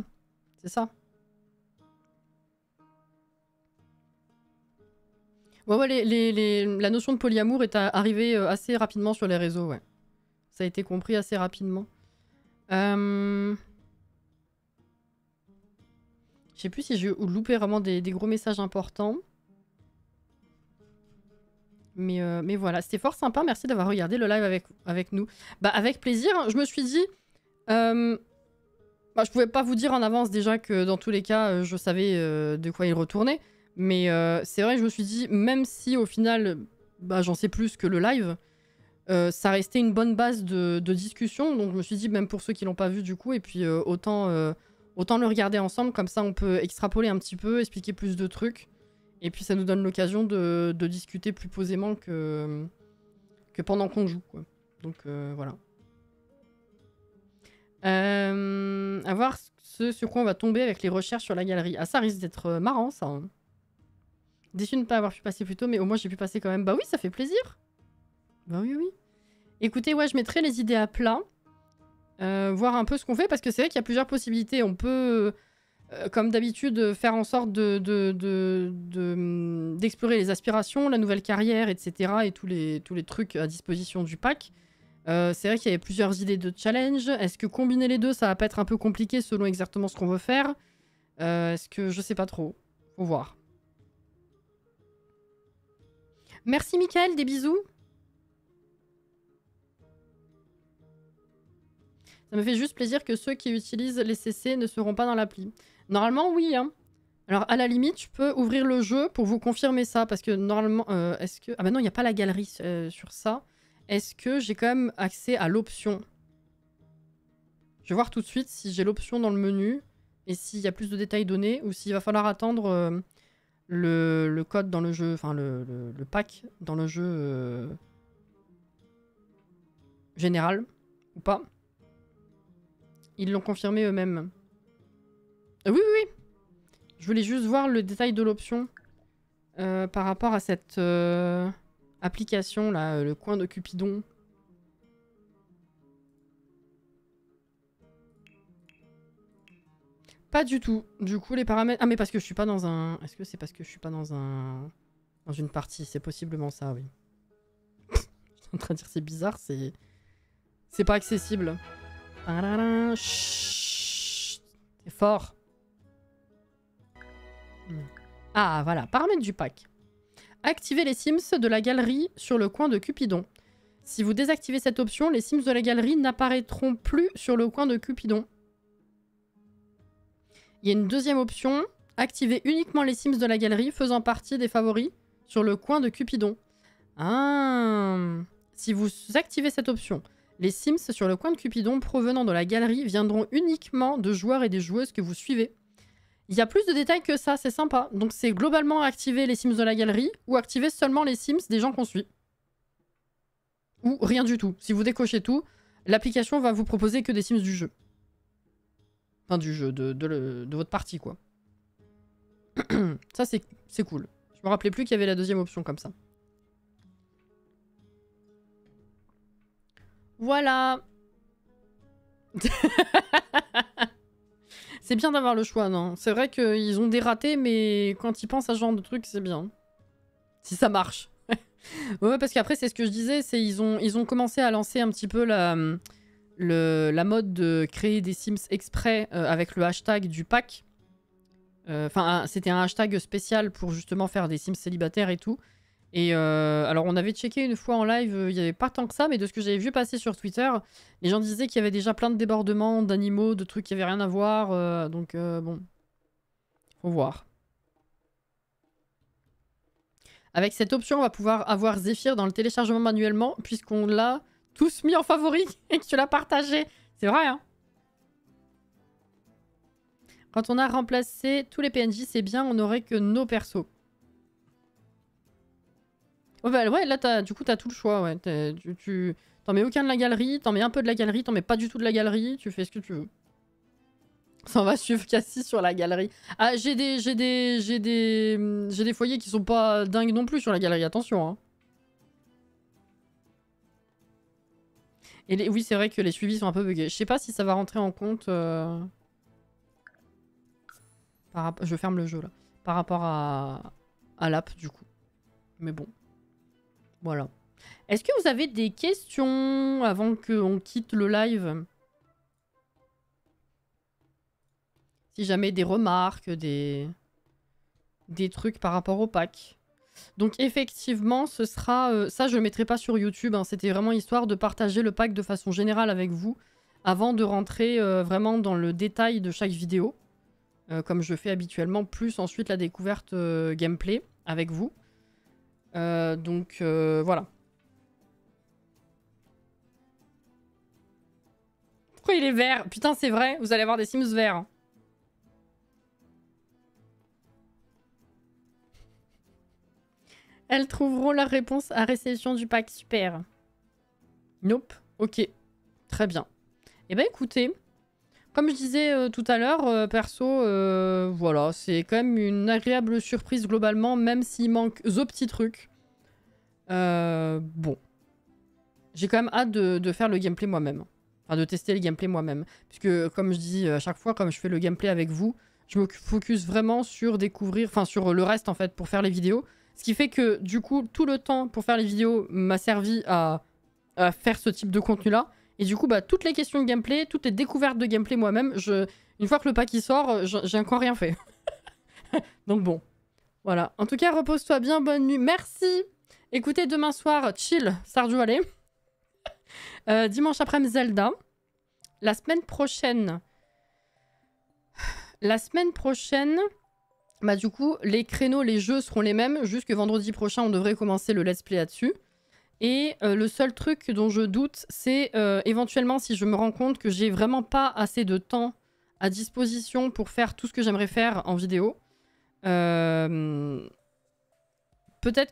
S1: c'est ça. Ouais, la notion de polyamour est arrivée assez rapidement sur les réseaux, ouais. Ça a été compris assez rapidement. Je sais plus si j'ai loupé vraiment des gros messages importants. Mais voilà, c'était fort sympa. Merci d'avoir regardé le live avec nous. Bah, avec plaisir. Je me suis dit... je pouvais pas vous dire en avance déjà que dans tous les cas, je savais de quoi il retournait. Mais c'est vrai que je me suis dit, même si au final, j'en sais plus que le live, ça restait une bonne base de discussion. Donc je me suis dit, même pour ceux qui l'ont pas vu du coup, et puis autant le regarder ensemble, comme ça on peut extrapoler un petit peu, expliquer plus de trucs. Et puis ça nous donne l'occasion de discuter plus posément que pendant qu'on joue, quoi. Donc voilà. À voir ce sur quoi on va tomber avec les recherches sur la galerie. Ah, ça risque d'être marrant, ça. Hein. Déçu de ne pas avoir pu passer plus tôt, mais au moins j'ai pu passer quand même. Bah oui, ça fait plaisir. Bah oui. Écoutez, ouais, je mettrai les idées à plat. Voir un peu ce qu'on fait, parce que c'est vrai qu'il y a plusieurs possibilités. On peut, comme d'habitude, faire en sorte d'explorer les aspirations, la nouvelle carrière, etc. et tous les trucs à disposition du pack. C'est vrai qu'il y avait plusieurs idées de challenge. Est-ce que combiner les deux, ça va pas être un peu compliqué selon exactement ce qu'on veut faire? Est-ce que je sais pas trop. Faut voir. Merci Mickaël, des bisous. Ça me fait juste plaisir que ceux qui utilisent les CC ne seront pas dans l'appli. Normalement, oui. Hein. Alors, à la limite, je peux ouvrir le jeu pour vous confirmer ça. Parce que normalement, est-ce que... Ah bah non, il n'y a pas la galerie sur ça. Est-ce que j'ai quand même accès à l'option? Je vais voir tout de suite si j'ai l'option dans le menu. Et s'il y a plus de détails donnés. Ou s'il va falloir attendre le code dans le jeu. Enfin, le pack dans le jeu général. Ou pas. Ils l'ont confirmé eux-mêmes. Oui. Je voulais juste voir le détail de l'option par rapport à cette application, là, le coin de Cupidon. Pas du tout. Du coup, les paramètres... Ah, mais parce que je suis pas dans un... Est-ce que c'est parce que je suis pas dans un... Dans une partie? C'est possiblement ça, oui. Je suis en train de dire c'est bizarre, c'est pas accessible. C'est fort. Ah, voilà. Paramètres du pack. Activez les Sims de la galerie sur le coin de Cupidon. Si vous désactivez cette option, les Sims de la galerie n'apparaîtront plus sur le coin de Cupidon. Il y a une deuxième option. Activez uniquement les Sims de la galerie faisant partie des favoris sur le coin de Cupidon. Ah. Si vous activez cette option, les Sims sur le coin de Cupidon provenant de la galerie viendront uniquement de joueurs et des joueuses que vous suivez. Il y a plus de détails que ça, c'est sympa. Donc c'est globalement activer les Sims de la galerie ou activer seulement les Sims des gens qu'on suit. Ou rien du tout. Si vous décochez tout, l'application va vous proposer que des Sims du jeu. Enfin du jeu, de votre partie quoi. Ça c'est cool. Je me rappelais plus qu'il y avait la deuxième option comme ça. Voilà. C'est bien d'avoir le choix, non? C'est vrai qu'ils ont des ratés, mais quand ils pensent à ce genre de truc, c'est bien. Si ça marche. Ouais, parce qu'après, c'est ce que je disais, c'est ils ont commencé à lancer un petit peu la mode de créer des Sims exprès avec le hashtag du pack. Enfin, c'était un hashtag spécial pour justement faire des Sims célibataires et tout. Et alors, on avait checké une fois en live, il n'y avait pas tant que ça, mais de ce que j'avais vu passer sur Twitter, les gens disaient qu'il y avait déjà plein de débordements d'animaux, de trucs qui n'avaient rien à voir. Donc, bon, faut voir. Avec cette option, on va pouvoir avoir Zephyr dans le téléchargement manuellement, puisqu'on l'a tous mis en favori et que tu l'as partagé. C'est vrai, hein? Quand on a remplacé tous les PNJ, c'est bien, on n'aurait que nos persos. Oh bah ouais, là, du coup, t'as tout le choix. Ouais. Tu t'en mets aucun de la galerie, t'en mets un peu de la galerie, t'en mets pas du tout de la galerie, tu fais ce que tu veux. Ça va suivre Cassie sur la galerie. Ah, j'ai des foyers qui sont pas dingues non plus sur la galerie, attention. Hein. Et oui, c'est vrai que les suivis sont un peu buggés. Je sais pas si ça va rentrer en compte... Je ferme le jeu, là. Par rapport à l'app, du coup. Mais bon. Voilà. Est-ce que vous avez des questions avant qu'on quitte le live? Si jamais des remarques, des trucs par rapport au pack. Donc effectivement, ce sera... ça, je le mettrai pas sur YouTube. Hein. C'était vraiment histoire de partager le pack de façon générale avec vous avant de rentrer vraiment dans le détail de chaque vidéo. Comme je fais habituellement, plus ensuite la découverte gameplay avec vous. Donc voilà. Pourquoi il est vert? Putain, c'est vrai, vous allez avoir des Sims verts. Hein. Elles trouveront leur réponse à réception du pack. Super. Nope. Ok. Très bien. Eh ben écoutez, comme je disais tout à l'heure, perso, voilà, c'est quand même une agréable surprise globalement, même s'il manque the petits trucs. Bon. J'ai quand même hâte de faire le gameplay moi-même. Enfin, de tester le gameplay moi-même. Puisque, comme je dis à chaque fois, comme je fais le gameplay avec vous, je me focus vraiment sur découvrir... Enfin, sur le reste, en fait, pour faire les vidéos. Ce qui fait que, du coup, tout le temps pour faire les vidéos m'a servi à faire ce type de contenu-là. Et du coup, bah, toutes les questions de gameplay, toutes les découvertes de gameplay moi-même, une fois que le pack il sort, j'ai encore rien fait. Donc bon, voilà. En tout cas, repose-toi bien, bonne nuit. Merci. Écoutez, demain soir, chill, Stardew Valley. Dimanche après-midi, Zelda. La semaine prochaine, bah du coup, les créneaux, les jeux seront les mêmes. Juste que vendredi prochain, on devrait commencer le let's play là-dessus. Et le seul truc dont je doute, c'est éventuellement si je me rends compte que j'ai vraiment pas assez de temps à disposition pour faire tout ce que j'aimerais faire en vidéo. Peut-être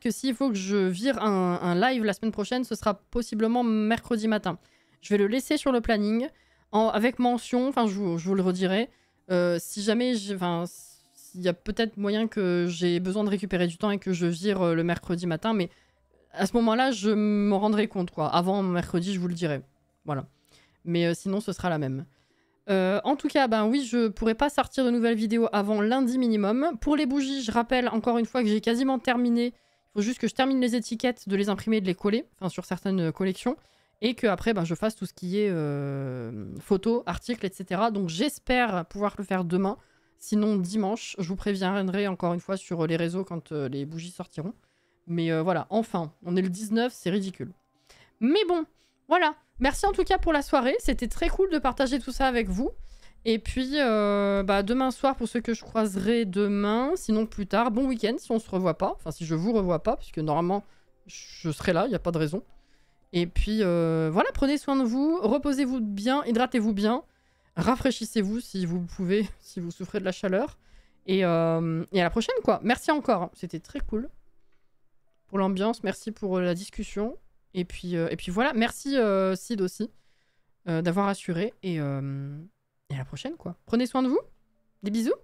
S1: que s'il faut que je vire un live la semaine prochaine, ce sera possiblement mercredi matin. Je vais le laisser sur le planning, avec mention, enfin je vous le redirai. Si jamais, il y a peut-être moyen que j'ai besoin de récupérer du temps et que je vire le mercredi matin, mais à ce moment-là, je m'en rendrai compte, quoi. Avant mercredi, je vous le dirai. Voilà. Mais sinon, ce sera la même. En tout cas, ben oui, je pourrai pas sortir de nouvelles vidéos avant lundi minimum. Pour les bougies, je rappelle encore une fois que j'ai quasiment terminé. Il faut juste que je termine les étiquettes, de les imprimer et de les coller, enfin sur certaines collections. Et qu'après, ben, je fasse tout ce qui est photos, articles, etc. Donc j'espère pouvoir le faire demain. Sinon, dimanche, je vous préviendrai encore une fois sur les réseaux quand les bougies sortiront. Mais voilà, enfin, on est le 19, c'est ridicule. Mais bon, voilà. Merci en tout cas pour la soirée. C'était très cool de partager tout ça avec vous. Et puis, demain soir, pour ceux que je croiserai demain, sinon plus tard, bon week-end si on se revoit pas. Enfin, si je vous revois pas, puisque normalement, je serai là, il n'y a pas de raison. Et puis, voilà, prenez soin de vous, reposez-vous bien, hydratez-vous bien, rafraîchissez-vous si vous pouvez, si vous souffrez de la chaleur. Et à la prochaine, quoi. Merci encore, hein. C'était très cool pour l'ambiance, merci pour la discussion. Et puis voilà, merci Sid aussi d'avoir assuré. Et à la prochaine, quoi. Prenez soin de vous. Des bisous.